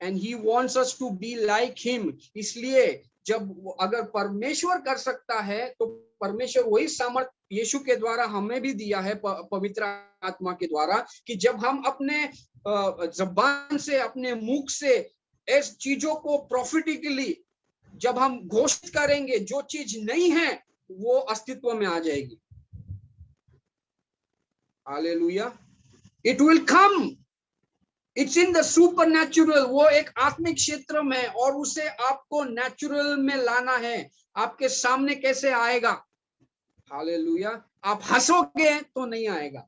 and he wants us to be like him. इसलिए जब अगर परमेश्वर कर सकता है तो परमेश्वर वही सामर्थ्य यीशु के द्वारा हमें भी दिया है, पवित्र आत्मा के द्वारा, कि जब हम अपने जबान से, अपने मुख से इस चीजों को प्रॉफिटिकली जब हम घोषित करेंगे, जो चीज नहीं है वो अस्तित्व में आ जाएगी। Hallelujah. It will come, it's in the supernatural. वो एक आत्मिक क्षेत्र में, और उसे आपको नेचुरल में लाना है। आपके सामने कैसे आएगा? हालेलुया। आप हंसोगे तो नहीं आएगा।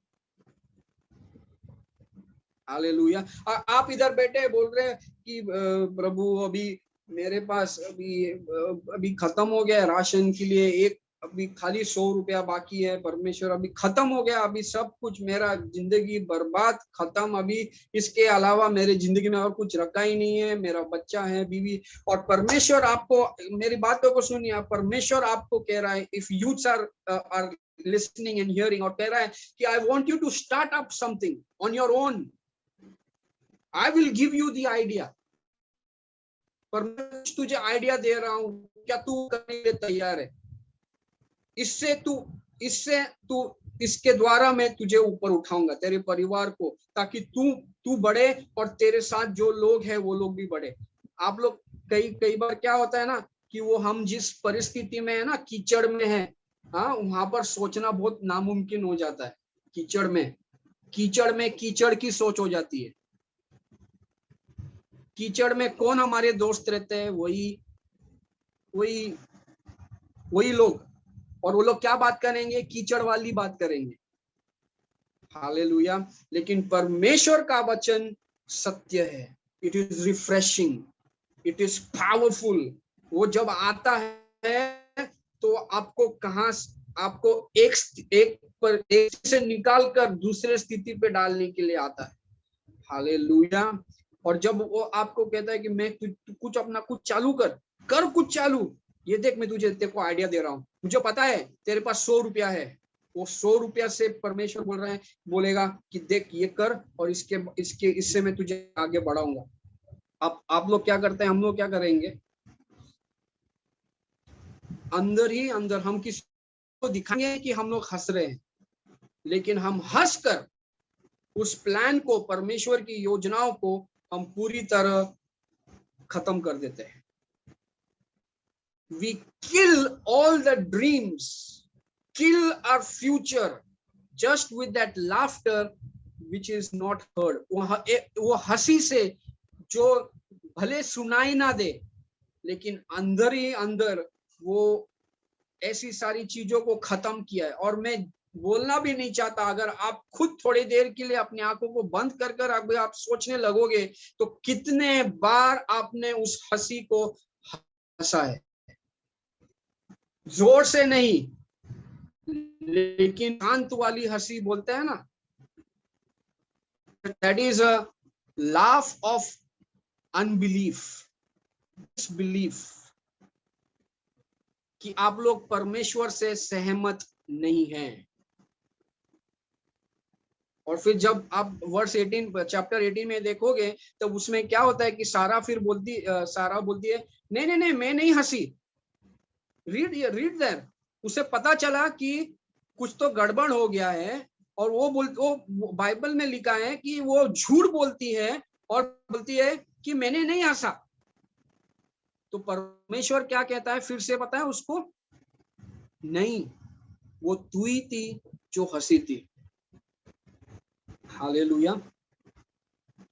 हालेलुया। आप इधर बैठे बोल रहे हैं कि प्रभु अभी मेरे पास अभी खत्म हो गया है राशन के लिए, एक अभी खाली 100 रुपया बाकी है। परमेश्वर अभी खत्म हो गया, अभी सब कुछ, मेरा जिंदगी बर्बाद खत्म। अभी इसके अलावा मेरे जिंदगी में और कुछ रखा ही नहीं है। मेरा बच्चा है, बीवी। और परमेश्वर आपको, मेरी बातों को सुनिए, परमेश्वर आपको कह रहा है, if youths are listening and hearing, और कह रहा है कि I want you to start up something on your own, I will give you the idea. पर मैं तुझे आइडिया दे रहा हूं, क्या तू करने के लिए तैयार है? इससे तू इसके द्वारा मैं तुझे ऊपर उठाऊंगा, तेरे परिवार को, ताकि तू बढ़े और तेरे साथ जो लोग हैं वो लोग भी बढ़े। आप लोग कई बार क्या होता है ना, कि वो हम जिस परिस्थिति में है ना, कीचड़ में है, हाँ, वहां पर सोचना बहुत नामुमकिन हो जाता है। कीचड़ की सोच हो जाती है। कीचड़ में कौन हमारे दोस्त रहते हैं? वही लोग। और वो लोग क्या बात करेंगे? कीचड़ वाली बात करेंगे। हालेलुया। लेकिन परमेश्वर का वचन सत्य है। It is refreshing, it is powerful. वो जब आता है तो आपको एक से निकाल कर दूसरे स्थिति पे डालने के लिए आता है। हालेलुया। और जब वो आपको कहता है कि मैं कुछ अपना कुछ चालू कर कुछ चालू, ये देख, मैं तेरे को आइडिया दे रहा हूँ, मुझे पता है तेरे पास 100 रुपया है। वो 100 रुपया से परमेश्वर बोलेगा कि देख ये कर, और इससे मैं तुझे आगे बढ़ाऊंगा। आप लोग क्या करते हैं? हम लोग क्या करेंगे? अंदर ही अंदर हम किसी को दिखाएंगे कि हम लोग हंस रहे हैं, लेकिन हम हंस कर उस प्लान को, परमेश्वर की योजनाओं को हम पूरी तरह खत्म कर देते हैं। We kill all the dreams, kill our future just with that laughter which is not heard. वो हंसी से जो भले सुनाई ना दे, लेकिन अंदर ही अंदर वो ऐसी सारी चीजों को खत्म किया है। और मैं बोलना भी नहीं चाहता, अगर आप खुद थोड़ी देर के लिए अपनी आंखों को बंद कर अगर आप सोचने लगोगे, तो कितने बार आपने उस हंसी को हंसा है। जोर से नहीं, लेकिन शांत वाली हंसी बोलते हैं ना, that is a laugh of unbelief, disbelief, कि आप लोग परमेश्वर से सहमत नहीं हैं। और फिर जब आप वर्स 18 चैप्टर 18 में देखोगे, तो उसमें क्या होता है कि सारा बोलती है, नहीं, मैं नहीं हंसी। Read there. उसे पता चला कि कुछ तो गड़बड़ हो गया है, और वो बाइबल में लिखा है कि वो झूठ बोलती है और बोलती है कि मैंने नहीं हंसा। तो परमेश्वर क्या कहता है फिर से, पता है उसको? नहीं, वो तू ही थी जो हंसी थी। Hallelujah.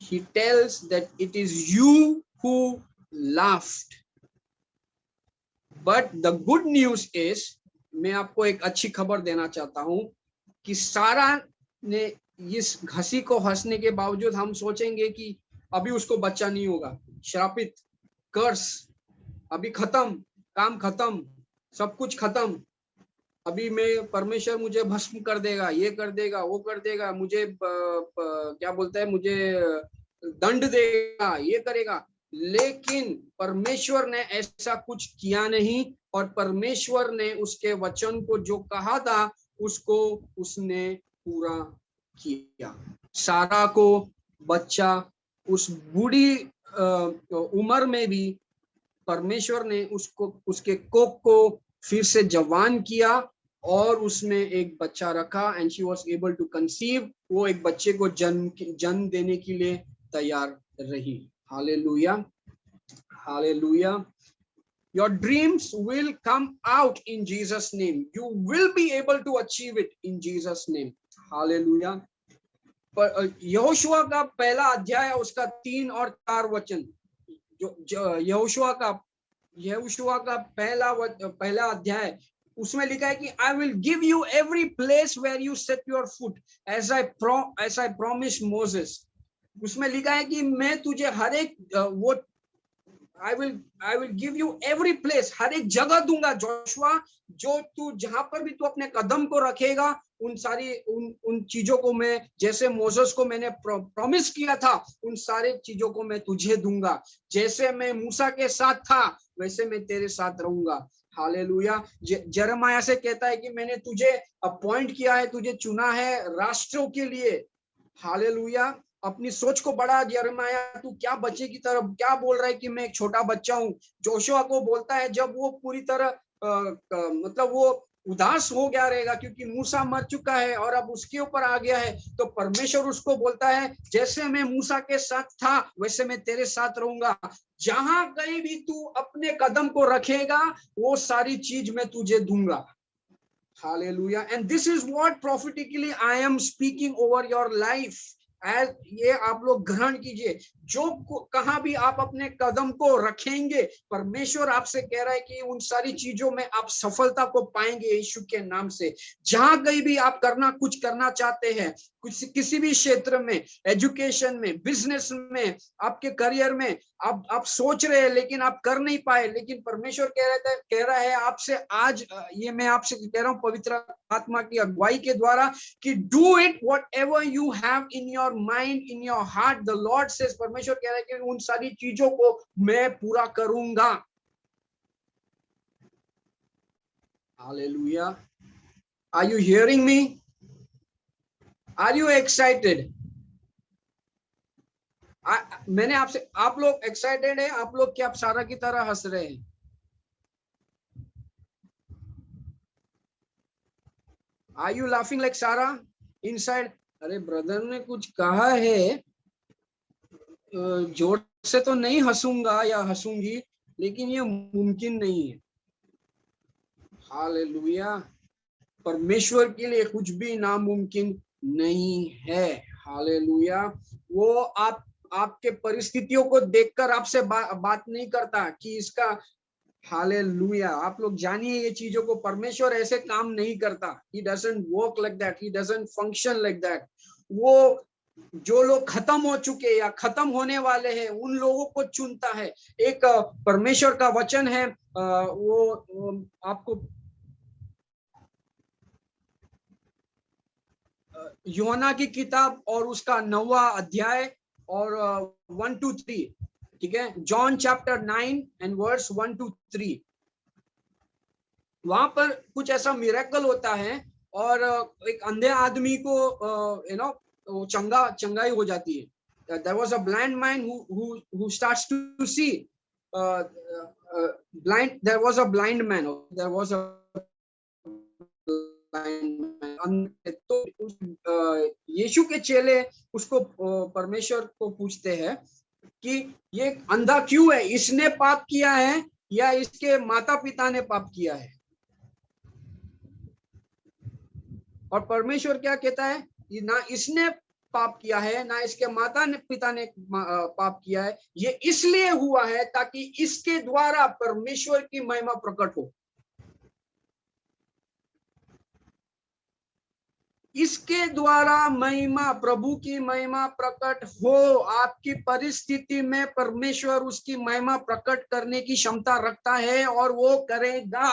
He tells that it is you who laughed. But the good news is, मैं आपको एक अच्छी खबर देना चाहता हूं, कि सारा ने इस हंसी को हंसने के बावजूद हम सोचेंगे कि अभी उसको बच्चा नहीं होगा, श्रापित, कर्स, अभी खत्म, काम खत्म, सब कुछ खत्म, अभी मैं परमेश्वर मुझे भस्म कर देगा, ये कर देगा, वो कर देगा, मुझे क्या बोलता है, मुझे दंड देगा, ये करेगा। लेकिन परमेश्वर ने ऐसा कुछ किया नहीं, और परमेश्वर ने उसके वचन को जो कहा था उसको उसने पूरा किया। सारा को बच्चा, उस बूढ़ी उम्र में भी परमेश्वर ने उसके कोख को फिर से जवान किया, और उसमें एक बच्चा रखा, and she was able to conceive. वो एक बच्चे को जन्म देने के लिए तैयार रही। Hallelujah, hallelujah. Your dreams will come out in Jesus' name. You will be able to achieve it in Jesus' name. Hallelujah. पर यहोशुआ का पहला अध्याय, उसका 3 और 4 वचन, जो यहोशुआ का पहला अध्याय, उसमें लिखा है कि I will give you every place where you set your foot as I promised Moses. उसमें लिखा है कि मैं तुझे हर एक वो I will give you every place, हर एक जगह दूंगा जोशुआ, जो तू जहां पर भी तू अपने कदम को रखेगा उन सारी उन चीजों को मैं, जैसे मोसेस को मैंने प्रॉमिस किया था, उन सारे चीजों को मैं तुझे दूंगा। जैसे मैं मूसा के साथ था वैसे मैं तेरे साथ रहूंगा। हालेलुया। यिर्मयाह से कहता है कि मैंने तुझे अपॉइंट किया है, तुझे चुना है राष्ट्रों के लिए। हालेलुया। अपनी सोच को बढ़ा। यिर्मयाह तू क्या बच्चे की तरह क्या बोल रहा है कि मैं एक छोटा बच्चा हूँ। जोशुआ को बोलता है जब वो पूरी तरह मतलब वो उदास हो गया रहेगा क्योंकि मूसा मर चुका है और अब उसके ऊपर आ गया है, तो परमेश्वर उसको बोलता है जैसे मैं मूसा के साथ था वैसे मैं तेरे साथ रहूंगा। जहां कहीं भी तू अपने कदम को रखेगा वो सारी चीज मैं तुझे दूंगा। Hallelujah. And this is what prophetically I am speaking over your life. ये आप लोग ग्रहण कीजिए, जो कहां भी आप अपने कदम को रखेंगे परमेश्वर आपसे कह रहा है कि उन सारी चीजों में आप सफलता को पाएंगे यीशु के नाम से। जहां कहीं भी आप कुछ करना चाहते हैं, किसी भी क्षेत्र में, एजुकेशन में, बिजनेस में, आपके करियर में, आप सोच रहे हैं लेकिन आप कर नहीं पाए, लेकिन परमेश्वर कह रहा है आपसे आज, ये मैं आपसे कह रहा हूं पवित्र आत्मा की अगुवाई के द्वारा कि do it what ever you have in your mind, in your heart. The Lord says, परमेश्वर कह रहा है कि उन सारी चीजों को मैं पूरा करूंगा। Hallelujah. Are you hearing me? Are you excited? मैंने आपसे, आप लोग एक्साइटेड है? आप लोग क्या आप सारा की तरह हंस रहे हैं? Are you laughing like Sarah inside? अरे ब्रदर ने कुछ कहा है, जोर से तो नहीं हंसूंगा या हंसूंगी, लेकिन ये मुमकिन नहीं है। हालेलुया। परमेश्वर के लिए कुछ भी नामुमकिन नहीं है। हालेलुया। वो आपके परिस्थितियों को देखकर आपसे बात नहीं करता कि इसका, हालेलुया, आप लोग जानिए ये चीजों को, परमेश्वर ऐसे काम नहीं करता। He doesn't work like that, he doesn't function like that। वो जो लोग खत्म हो चुके या खत्म होने वाले हैं उन लोगों को चुनता है। एक परमेश्वर का वचन है, वो आपको यूहन्ना की किताब और उसका 9वां अध्याय और 1 to 3, ठीक है, John chapter 9 and verse 1 to 3। वहां पर कुछ ऐसा मिरेकल होता है और एक अंधे आदमी को चंगाई हो जाती है। There was a blind man who starts to see, blind, there was a blind man, there was a तो यीशु के चेले उसको, परमेश्वर को पूछते हैं कि ये अंधा क्यों है, इसने पाप किया है या इसके माता पिता ने पाप किया है? और परमेश्वर क्या कहता है, ना इसने पाप किया है ना इसके माता पिता ने पाप किया है, ये इसलिए हुआ है ताकि इसके द्वारा परमेश्वर की महिमा प्रकट हो। इसके द्वारा महिमा, प्रभु की महिमा प्रकट हो। आपकी परिस्थिति में परमेश्वर उसकी महिमा प्रकट करने की क्षमता रखता है और वो करेगा।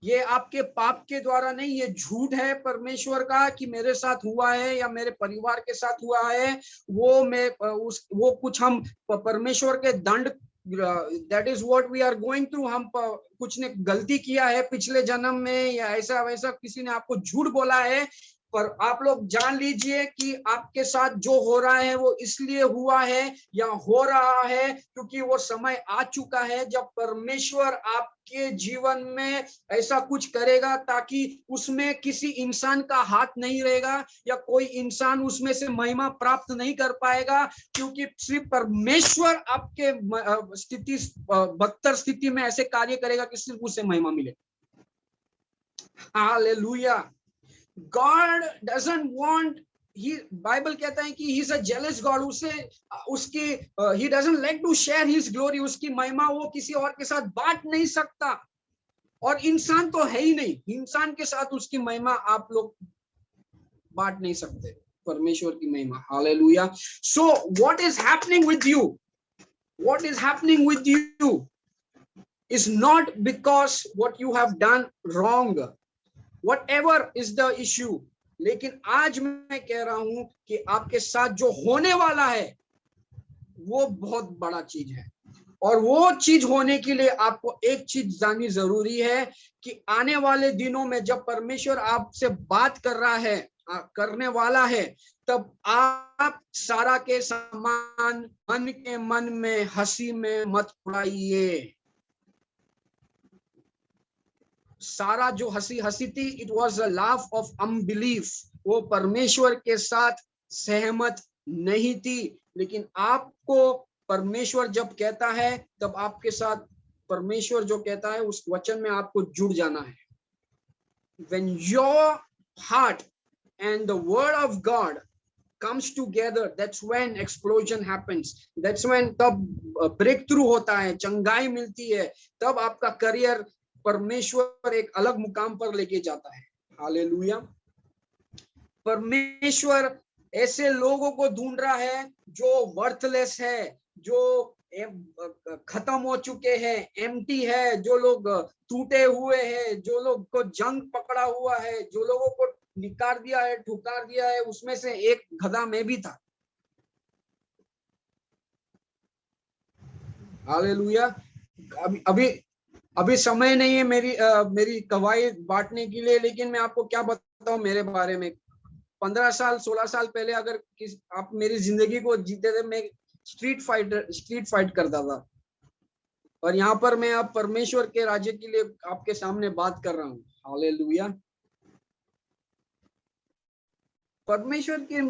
ये आपके पाप के द्वारा नहीं, ये झूठ है परमेश्वर का कि मेरे साथ हुआ है या मेरे परिवार के साथ हुआ है, वो कुछ हम परमेश्वर के दंड, that is what we are going through, हम कुछ ने गलती किया है पिछले जन्म में या ऐसा वैसा किसी ने आपको झूठ बोला है, पर आप लोग जान लीजिए कि आपके साथ जो हो रहा है वो इसलिए हुआ है या हो रहा है क्योंकि वो समय आ चुका है जब परमेश्वर आपके जीवन में ऐसा कुछ करेगा ताकि उसमें किसी इंसान का हाथ नहीं रहेगा या कोई इंसान उसमें से महिमा प्राप्त नहीं कर पाएगा, क्योंकि सिर्फ परमेश्वर आपके स्थिति, बदतर स्थिति में ऐसे कार्य करेगा कि सिर्फ उससे महिमा मिले। Hallelujah. God doesn't want, Bible कहता है कि he is a jealous God, उसकी he doesn't like to share his glory, उसकी महिमा वो किसी और के साथ बांट नहीं सकता, और इंसान तो है ही नहीं, इंसान के साथ उसकी महिमा आप लोग बांट नहीं सकते, परमेश्वर की महिमा। Hallelujah. So what is happening with you? what is happening with you is not because what you have done wrong, whatever is the issue, लेकिन आज मैं कह रहा हूं कि आपके साथ जो होने वाला है वो बहुत बड़ा चीज है। और वो चीज होने के लिए आपको एक चीज जाननी जरूरी है कि आने वाले दिनों में जब परमेश्वर आपसे बात कर रहा है, करने वाला है, तब आप सारा के समान मन के मन में हंसी में मत उड़ाइए। सारा जो हंसी थी, it was a laugh of unbelief, वो परमेश्वर के साथ सहमत नहीं थी। लेकिन आपको परमेश्वर जब कहता है तब आपके साथ परमेश्वर जो कहता है उस वचन में आपको जुड़ जाना है। When your heart and the word of God comes together, that's when explosion happens, that's when तब ब्रेक थ्रू होता है, चंगाई मिलती है, तब आपका करियर परमेश्वर एक अलग मुकाम पर लेके जाता है। हालेलुया। परमेश्वर ऐसे लोगों को ढूंढ रहा है जो वर्थलेस है, जो खत्म हो चुके हैं, एम्प्टी है, जो लोग टूटे हुए हैं, जो लोग को जंग पकड़ा हुआ है, जो लोगों को निकार दिया है, ठुकार दिया है। उसमें से एक गधा मैं भी था। हालेलुया। अभी समय नहीं है मेरी गवाही बांटने के लिए, लेकिन मैं आपको क्या बताऊं मेरे बारे में। 15 साल 16 साल पहले अगर आप मेरी जिंदगी को जीते थे, मैं स्ट्रीट फाइट करता था, और यहाँ पर मैं अब परमेश्वर के राज्य के लिए आपके सामने बात कर रहा हूँ। हालेलुया। परमेश्वर के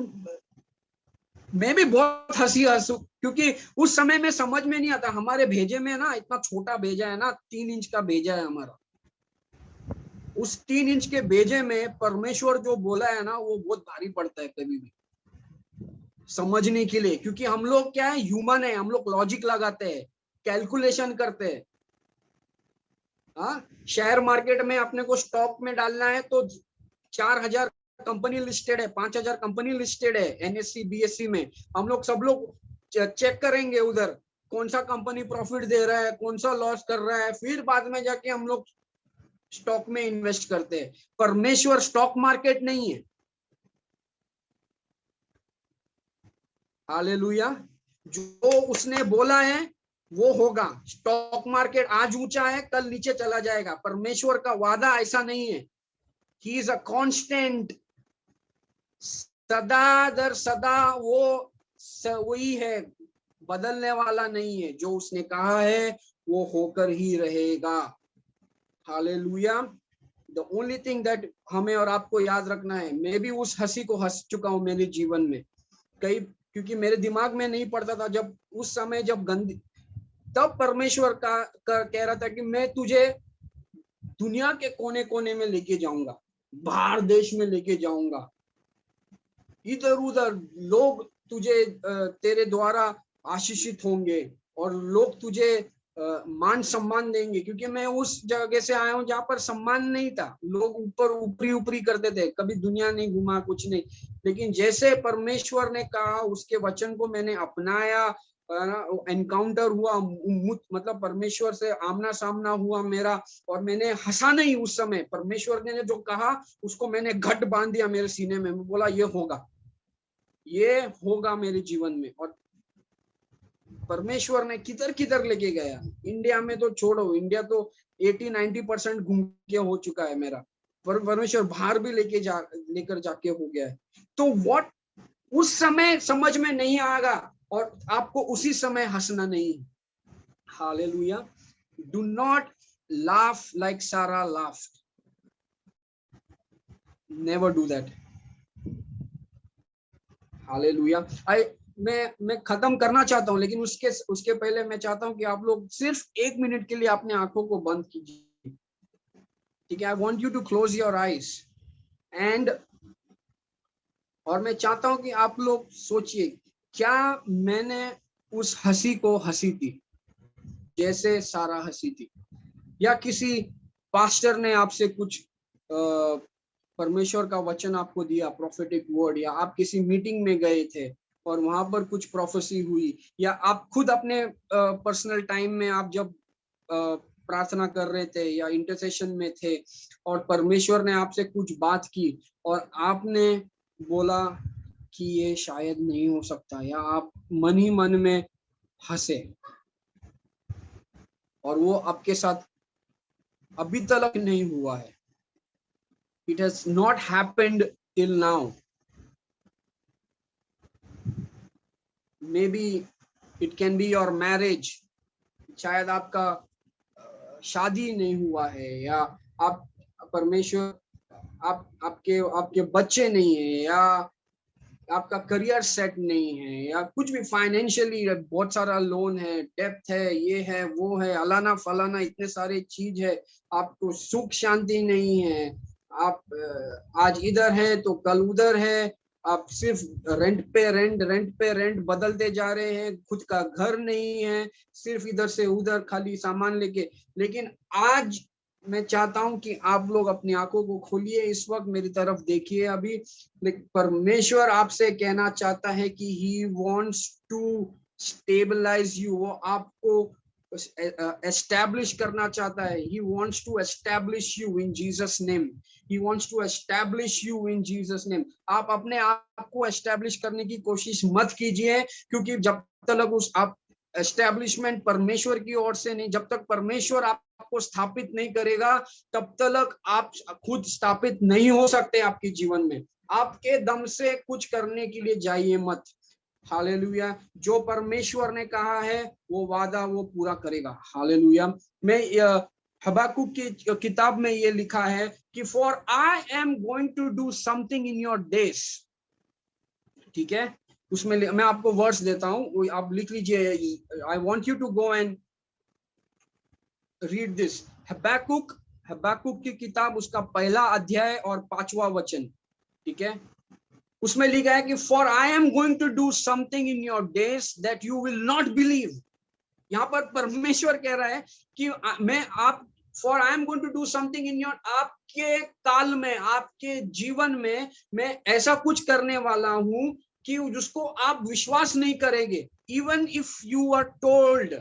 मैं भी बहुत हंसू, क्योंकि उस समय में समझ में नहीं आता। हमारे भेजे में ना इतना छोटा भेजा है ना, 3 इंच का भेजा है हमारा। उस 3 इंच के भेजे में परमेश्वर जो बोला है ना, वो बहुत भारी पड़ता है कभी भी समझने के लिए, क्योंकि हम लोग क्या है, ह्यूमन है, हम लोग लॉजिक लगाते हैं, कैलकुलेशन करते हैं। हाँ, शेयर मार्केट में अपने को स्टॉक में डालना है तो 4000 कंपनी लिस्टेड है, 5000 कंपनी लिस्टेड है एनएससी बीएससी में। हम लोग सब लोग चेक करेंगे उधर कौन सा कंपनी प्रॉफिट दे रहा है, कौन सा लॉस कर रहा है, फिर बाद में जाके हम लोग स्टॉक में इन्वेस्ट करते हैं। परमेश्वर स्टॉक मार्केट नहीं है। हालेलुया। जो उसने बोला है वो होगा। स्टॉक मार्केट आज ऊंचा है, कल नीचे चला जाएगा। परमेश्वर का वादा ऐसा नहीं है। ही इज अ कांस्टेंट, सदा दर सदा वो वही है, बदलने वाला नहीं है। जो उसने कहा है वो होकर ही रहेगा। Hallelujah. The only thing that हमें और आपको याद रखना है, मैं भी उस हंसी को हंस चुका हूं मेरे जीवन में कई, क्योंकि मेरे दिमाग में नहीं पड़ता था जब उस समय जब गंदी, तब परमेश्वर का कह रहा था कि मैं तुझे दुनिया के कोने कोने में लेके जाऊंगा, बाहर देश में लेके जाऊंगा, इधर उधर लोग तुझे तेरे द्वारा आशीषित होंगे और लोग तुझे मान सम्मान देंगे। क्योंकि मैं उस जगह से आया हूँ जहाँ पर सम्मान नहीं था, लोग ऊपर ऊपरी ऊपरी करते थे, कभी दुनिया नहीं घुमा, कुछ नहीं। लेकिन जैसे परमेश्वर ने कहा, उसके वचन को मैंने अपनाया, एनकाउंटर हुआ, मतलब परमेश्वर से आमना सामना हुआ मेरा, और मैंने हंसा नहीं उस समय। परमेश्वर ने जो कहा उसको मैंने घट बांध दिया मेरे सीने में, मैं बोला ये होगा मेरे जीवन में। और परमेश्वर ने किधर किधर लेके गया। इंडिया में तो छोड़ो, इंडिया तो 80-90% घूम के हो चुका है मेरा, परमेश्वर बाहर भी लेकर जाके हो गया है। तो व्हाट उस समय समझ में नहीं आएगा, और आपको उसी समय हंसना नहीं। Hallelujah. Do not laugh like Sarah laughed, never do that. Hallelujah. मैं खत्म करना चाहता हूं, लेकिन उसके पहले मैं चाहता हूं कि आप लोग सिर्फ 1 मिनट के लिए अपने आंखों को बंद कीजिए। ठीक है, I want you to close your eyes and, और मैं चाहता हूं कि आप लोग सोचिए, क्या मैंने उस हंसी को हंसी थी जैसे सारा हंसी थी, या किसी पास्टर ने आपसे कुछ परमेश्वर का वचन आपको दिया, प्रोफेटिक वर्ड, या आप किसी मीटिंग में गए थे और वहां पर कुछ प्रोफेसी हुई, या आप खुद अपने पर्सनल टाइम में आप जब प्रार्थना कर रहे थे या इंटरसेशन में थे और परमेश्वर ने आपसे कुछ बात की और आपने बोला कि ये शायद नहीं हो सकता, या आप मन ही मन में हंसे, और वो आपके साथ अभी तक नहीं हुआ है, it has not happened till now, may be it can be your marriage, शायद आपका शादी नहीं हुआ है, या आप परमेश्वर आपके आपके बच्चे नहीं है, या आपका करियर सेट नहीं है, या कुछ भी फाइनेंशियली बहुत सारा लोन है, डेप्थ है, ये है वो है, अलाना फलाना इतने सारे चीज है, आपको सुख शांति नहीं है, आप आज इधर है तो कल उधर है, आप सिर्फ रेंट पे रेंट बदलते जा रहे हैं, खुद का घर नहीं है, सिर्फ इधर से उधर खाली सामान लेके। लेकिन आज मैं चाहता हूं कि आप लोग अपनी आंखों को खोलिए, इस वक्त मेरी तरफ देखिए अभी, परमेश्वर आपसे कहना चाहता है कि he wants to stabilise you, वो आपको एस्टैब्लिश करना चाहता है, he wants to establish you in Jesus name, he wants to establish you in Jesus name। आप अपने आप को एस्टैब्लिश करने की कोशिश मत कीजिए, क्योंकि जब तक उस आप एस्टैब्लिशमेंट परमेश्वर की ओर से नहीं, जब तक परमेश्वर आपको स्थापित नहीं करेगा तब तक आप खुद स्थापित नहीं हो सकते आपके जीवन में। आपके दम से कुछ करने के लिए जाइए मत। हालेलुया। जो परमेश्वर ने कहा है वो वादा वो पूरा करेगा। हालेलुया। मैं हबाकुक की किताब में ये लिखा है कि for I am going to do something in your days, ठीक है, उसमें मैं आपको वर्ड्स देता हूं, आप लिख लीजिए। I want you to go and read this. Habakkuk की किताब, उसका पहला अध्याय और 5वां वचन, ठीक है, उसमें लिखा है कि for I am going to do something in your days that you will not believe. यहाँ पर परमेश्वर कह रहा है कि मैं आप for I am going to do something in your, आपके काल में, आपके जीवन में मैं ऐसा कुछ करने वाला हूं कि जिसको आप विश्वास नहीं करेंगे। Even if you are told,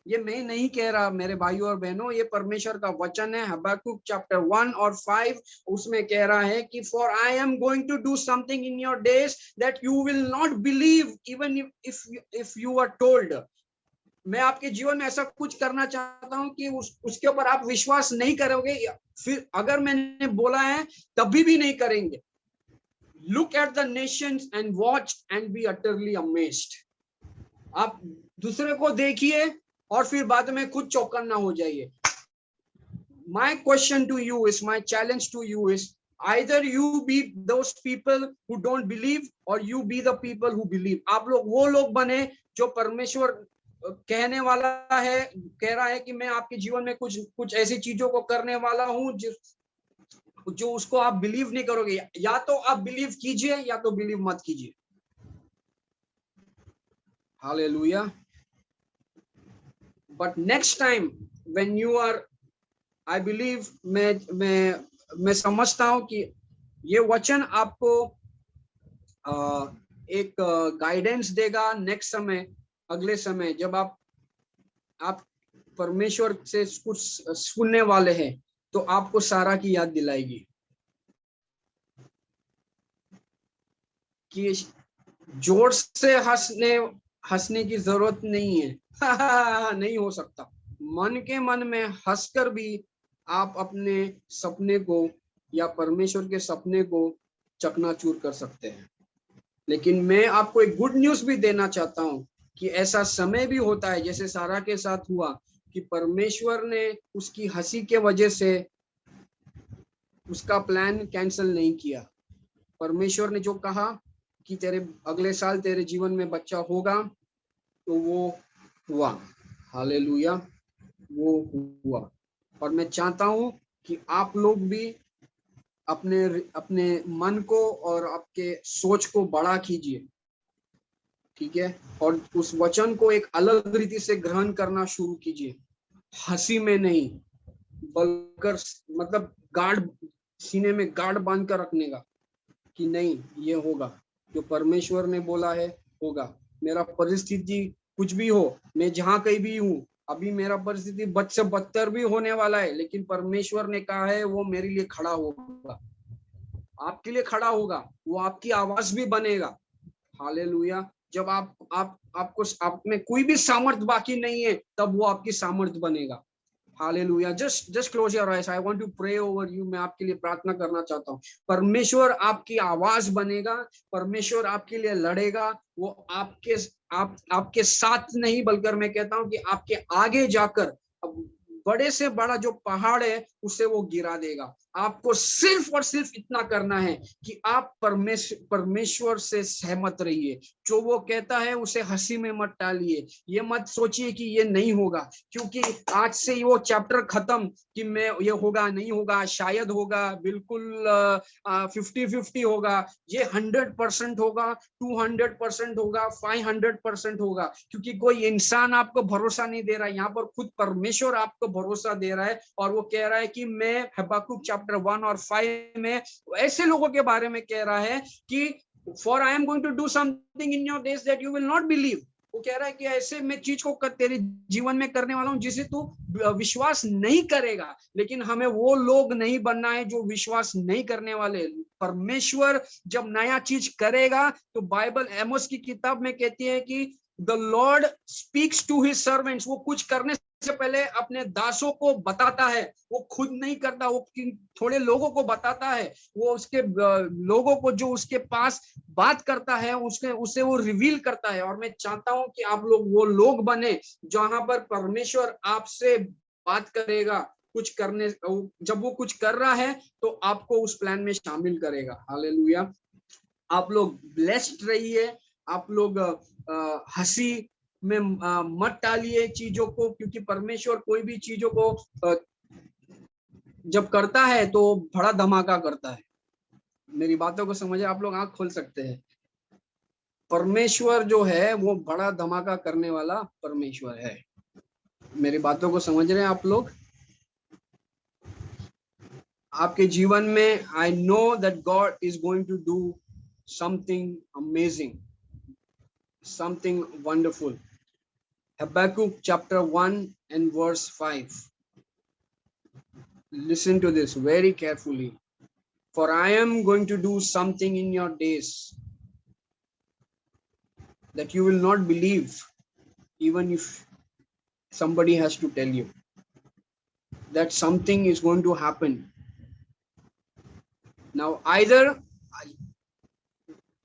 ये मैं नहीं कह रहा मेरे भाइयों और बहनों, ये परमेश्वर का वचन है। हबाकुक चैप्टर 1 और 5 उसमें कह रहा है कि for I am going to do something in your days that you will not believe even if you are told. मैं आपके जीवन में ऐसा कुछ करना चाहता हूं कि उसके ऊपर आप विश्वास नहीं करोगे, फिर अगर मैंने बोला है तभी भी नहीं करेंगे। Look at the nations and watch and be utterly amazed. आप दूसरे को देखिए और फिर बाद में खुद चौकन्ना हो जाइए। My question to you is, my challenge to you is, either you be those people who don't believe or you be the people who believe। आप लोग वो लोग बने जो परमेश्वर कहने वाला है, कह रहा है कि मैं आपके जीवन में कुछ ऐसी चीजों को करने वाला हूं जो उसको आप बिलीव नहीं करोगे। या तो आप बिलीव कीजिए या तो बिलीव मत कीजिए। Hallelujah. But next time when you are, I believe, मैं समझता हूं कि ये वचन आपको एक गाइडेंस देगा नेक्स्ट समय, अगले समय जब आप परमेश्वर से कुछ सुनने वाले हैं तो आपको सारा की याद दिलाएगी कि जोर से हंसने की जरूरत नहीं है। नहीं हो सकता। मन के मन में हंसकर भी आप अपने सपने को या परमेश्वर के सपने को चकनाचूर कर सकते हैं। लेकिन मैं आपको एक गुड न्यूज भी देना चाहता हूं कि ऐसा समय भी होता है जैसे सारा के साथ हुआ कि परमेश्वर ने उसकी हंसी के वजह से उसका प्लान कैंसिल नहीं किया। परमेश्वर ने जो कहा कि तेरे अगले साल तेरे जीवन में बच्चा होगा तो वो हुआ। हालेलुया, वो हुआ। और मैं चाहता हूं कि आप लोग भी अपने मन को और आपके सोच को बड़ा कीजिए, ठीक है, और उस वचन को एक अलग रीति से ग्रहण करना शुरू कीजिए। हंसी में नहीं, बल्कि मतलब गार्ड, सीने में गार्ड बांध कर रखने का कि नहीं, ये होगा जो परमेश्वर ने बोला है होगा। मेरा परिस्थिति कुछ भी हो, मैं जहां कहीं भी हूँ, अभी मेरा परिस्थिति बद से बदतर भी होने वाला है, लेकिन परमेश्वर ने कहा है वो मेरे लिए खड़ा होगा, आपके लिए खड़ा होगा, वो आपकी आवाज भी बनेगा। हालेलुया। जब आपको आप में कोई भी सामर्थ्य बाकी नहीं है, तब वो आपकी सामर्थ्य बनेगा। Hallelujah. Just close your eyes, I want to pray over you. मैं आपके लिए प्रार्थना करना चाहता हूँ। परमेश्वर आपकी आवाज बनेगा, परमेश्वर आपके लिए लड़ेगा। वो आपके साथ नहीं, बल्कि मैं कहता हूँ कि आपके आगे जाकर बड़े से बड़ा जो पहाड़ है उसे वो गिरा देगा। आपको सिर्फ और सिर्फ इतना करना है कि आप परमेश्वर से सहमत रहिए। जो वो कहता है उसे हंसी में मत टालिए। ये मत सोचिए कि ये नहीं होगा, क्योंकि आज से वो चैप्टर खत्म कि मैं ये होगा नहीं होगा, शायद होगा, बिल्कुल 50-50 होगा। ये 100% होगा, 200% होगा, 500% होगा, क्योंकि कोई इंसान आपको भरोसा नहीं दे रहा है। यहाँ पर खुद परमेश्वर आपको भरोसा दे रहा है, और वो कह रहा है कि मैं हबक्कुक चैप्टर 1 और 5 में ऐसे लोगों के बारे में कह रहा है कि for I am going to do something in your days that you will not believe. वो कह रहा है कि ऐसे मैं चीज को तेरे जीवन में करने वाला हूं जिसे तू विश्वास नहीं करेगा। लेकिन हमें वो लोग नहीं बनना है जो विश्वास नहीं करने वाले। परमेश्वर जब नया चीज करेगा तो बाइबल एमोस की किताब में कहती है कि the Lord speaks to his servants. वो कुछ करने से पहले अपने दासों को बताता है, वो खुद नहीं करता, वो थोड़े लोगों को बताता है। वो उसके लोगों को जो उसके पास बात करता है उसे वो रिवील करता है। और मैं चाहता हूं कि आप लोग वो लोग बने जहां पर परमेश्वर आपसे बात करेगा कुछ करने, जब वो कुछ कर रहा है तो आपको उस प्लान में शामिल करेगा। हालेलुया। आप लोग ब्लेस्ड रहिए। आप लोग हंसी में मत टालिए चीजों को, क्योंकि परमेश्वर कोई भी चीजों को जब करता है तो बड़ा धमाका करता है। मेरी बातों को समझे, आप लोग आंख खोल सकते हैं। परमेश्वर जो है वो बड़ा धमाका करने वाला परमेश्वर है। मेरी बातों को समझ रहे हैं आप लोग? आपके जीवन में I know that God is going to do something amazing, something wonderful. Habakkuk chapter 1 and verse 5. Listen to this very carefully. For I am going to do something in your days that you will not believe, even if somebody has to tell you that something is going to happen. Now either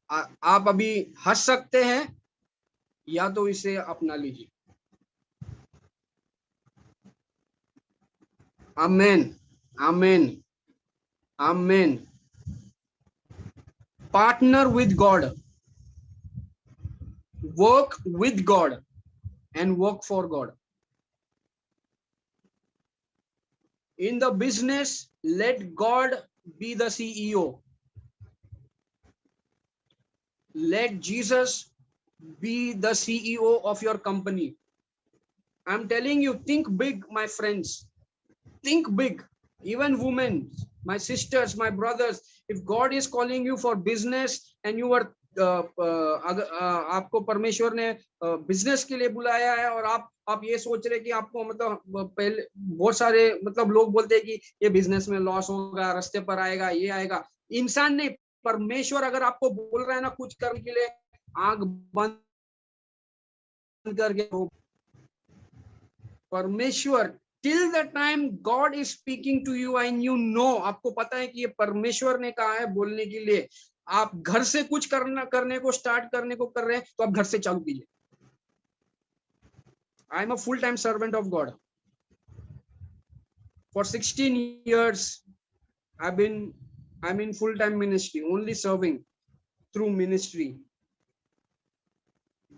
आप अभी हंस सकते हैं या तो इसे अपना लीजिए। आमेन, आमेन, आमेन। Partner with God, work with God and work for God. In the business, let God be the CEO. Let Jesus be the CEO of your company. I'm telling you, think big, my friends. Think big. Even women, my sisters, my brothers, if God is calling you for business and you are आपको परमेश्वर ने business के लिए बुलाया है, और आप ये सोच रहे कि आपको मतलब पहले बहुत सारे मतलब लोग बोलते हैं कि ये बिजनेस में लॉस होगा, रास्ते पर आएगा, ये आएगा। इंसान नहीं, परमेश्वर अगर आपको बोल रहा है ना कुछ करने के लिए, आंख बंद करके परमेश्वर, till the time God is speaking to you and you know, आपको पता है कि ये परमेश्वर ने कहा है बोलने के लिए, आप घर से कुछ करने को स्टार्ट करने को कर रहे हैं तो आप घर से चालू कीजिए। I am a full-time servant of God. For 16 years, I'm in full-time ministry, only serving through ministry.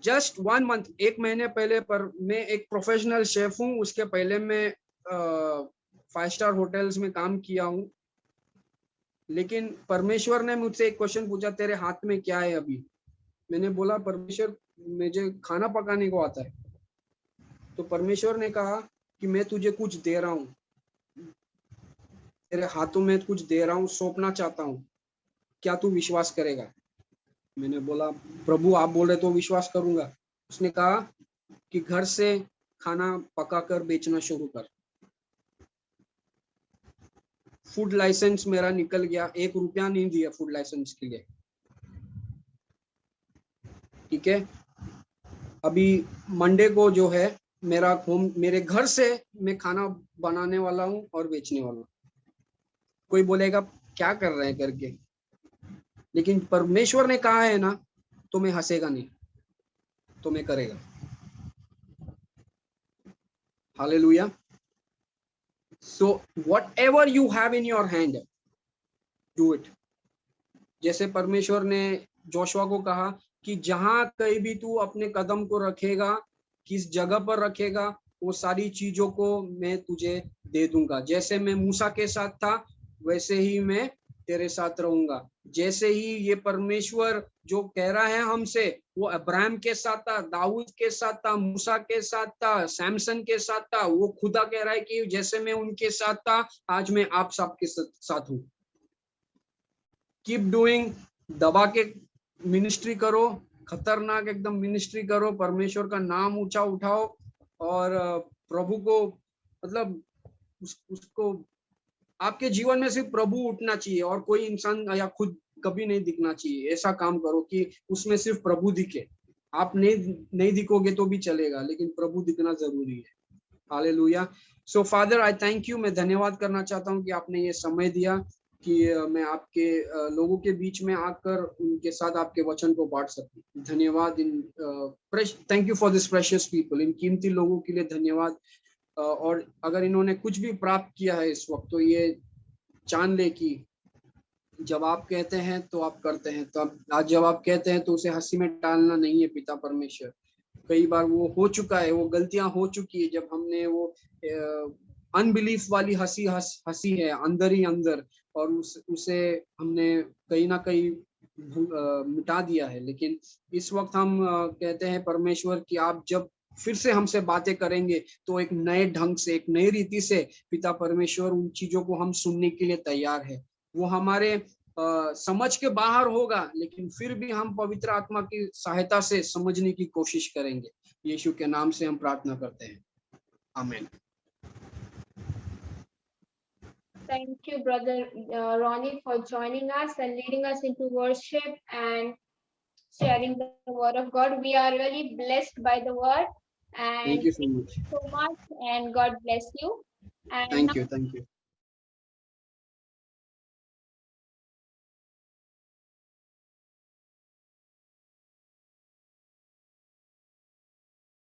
Just 1 month, 1 महीने पहले पर मैं एक प्रोफेशनल शेफ हूँ। उसके पहले मैं 5 स्टार होटल्स में काम किया हूँ। लेकिन परमेश्वर ने मुझसे एक क्वेश्चन पूछा, तेरे हाथ में क्या है अभी? मैंने बोला, परमेश्वर मुझे खाना पकाने को आता है। तो परमेश्वर ने कहा कि मैं तुझे कुछ दे रहा हूँ, तेरे हाथों में कुछ दे रहा हूँ, सौंपना चाहता हूँ, क्या तू विश्वास करेगा? मैंने बोला प्रभु आप बोल रहे तो विश्वास करूंगा। उसने कहा कि घर से खाना पकाकर बेचना शुरू कर। फूड लाइसेंस मेरा निकल गया, 1 रुपया नहीं दिया फूड लाइसेंस के लिए। ठीक है, अभी मंडे को जो है मेरे घर से मैं खाना बनाने वाला हूँ और बेचने वाला हूँ। कोई बोलेगा क्या कर रहे हैं करके, लेकिन परमेश्वर ने कहा है ना, तो मैं हंसेगा नहीं, तो मैं करेगा। Hallelujah. So whatever you have in your hand, do it. जैसे परमेश्वर ने जोशुआ को कहा कि जहां कहीं भी तू अपने कदम को रखेगा, किस जगह पर रखेगा, वो सारी चीजों को मैं तुझे दे दूंगा। जैसे मैं मूसा के साथ था, वैसे ही मैं तेरे साथ रहूंगा। जैसे ही ये परमेश्वर जो कह रहा है हमसे, वो अब्राहम के साथ था, दाऊद के साथ था, मूसा के साथ था, सैमसन के साथ था। वो खुदा कह रहा है कि जैसे मैं उनके साथ था, आज मैं आप सबके साथ हूँ। कीप डूइंग, दबा के मिनिस्ट्री करो, खतरनाक एकदम मिनिस्ट्री करो, परमेश्वर का नाम ऊंचा उठाओ, और प्रभु को मतलब उसको आपके जीवन में सिर्फ प्रभु उठना चाहिए, और कोई इंसान या खुद कभी नहीं दिखना चाहिए। ऐसा काम करो कि उसमें सिर्फ प्रभु दिखे। आप नहीं दिखोगे तो भी चलेगा, लेकिन प्रभु दिखना जरूरी है। Hallelujah. So father I thank you, मैं धन्यवाद करना चाहता हूँ कि आपने ये समय दिया कि मैं आपके लोगों के बीच में आकर उनके साथ आपके वचन को बांट सकूं। धन्यवाद। Thank you for this precious people, इन कीमती लोगों के लिए धन्यवाद। और अगर इन्होंने कुछ भी प्राप्त किया है इस वक्त, तो ये जान ले कि जब आप कहते हैं तो आप करते हैं। तो आज जब आप कहते हैं तो उसे हंसी में टालना नहीं है पिता परमेश्वर। कई बार वो हो चुका है, वो गलतियां हो चुकी है, जब हमने वो अनबिलीफ वाली हंसी है अंदर ही अंदर, और उसे हमने कहीं ना कहीं मिटा दिया है। लेकिन इस वक्त हम कहते हैं परमेश्वर कि आप जब फिर से हमसे बातें करेंगे, तो एक नए ढंग से, एक नई रीति से पिता परमेश्वर उन चीजों को हम सुनने के लिए तैयार है। वो हमारे समझ के बाहर होगा, लेकिन फिर भी हम पवित्र आत्मा की सहायता से समझने की कोशिश करेंगे। यीशु के नाम से हम प्रार्थना करते हैं, आमीन। Thank you, Brother Ronnie, for joining us and leading us into worship and sharing the word of God. We are really blessed by the word, and thank you so thank much. you so much, and God bless you. And thank you.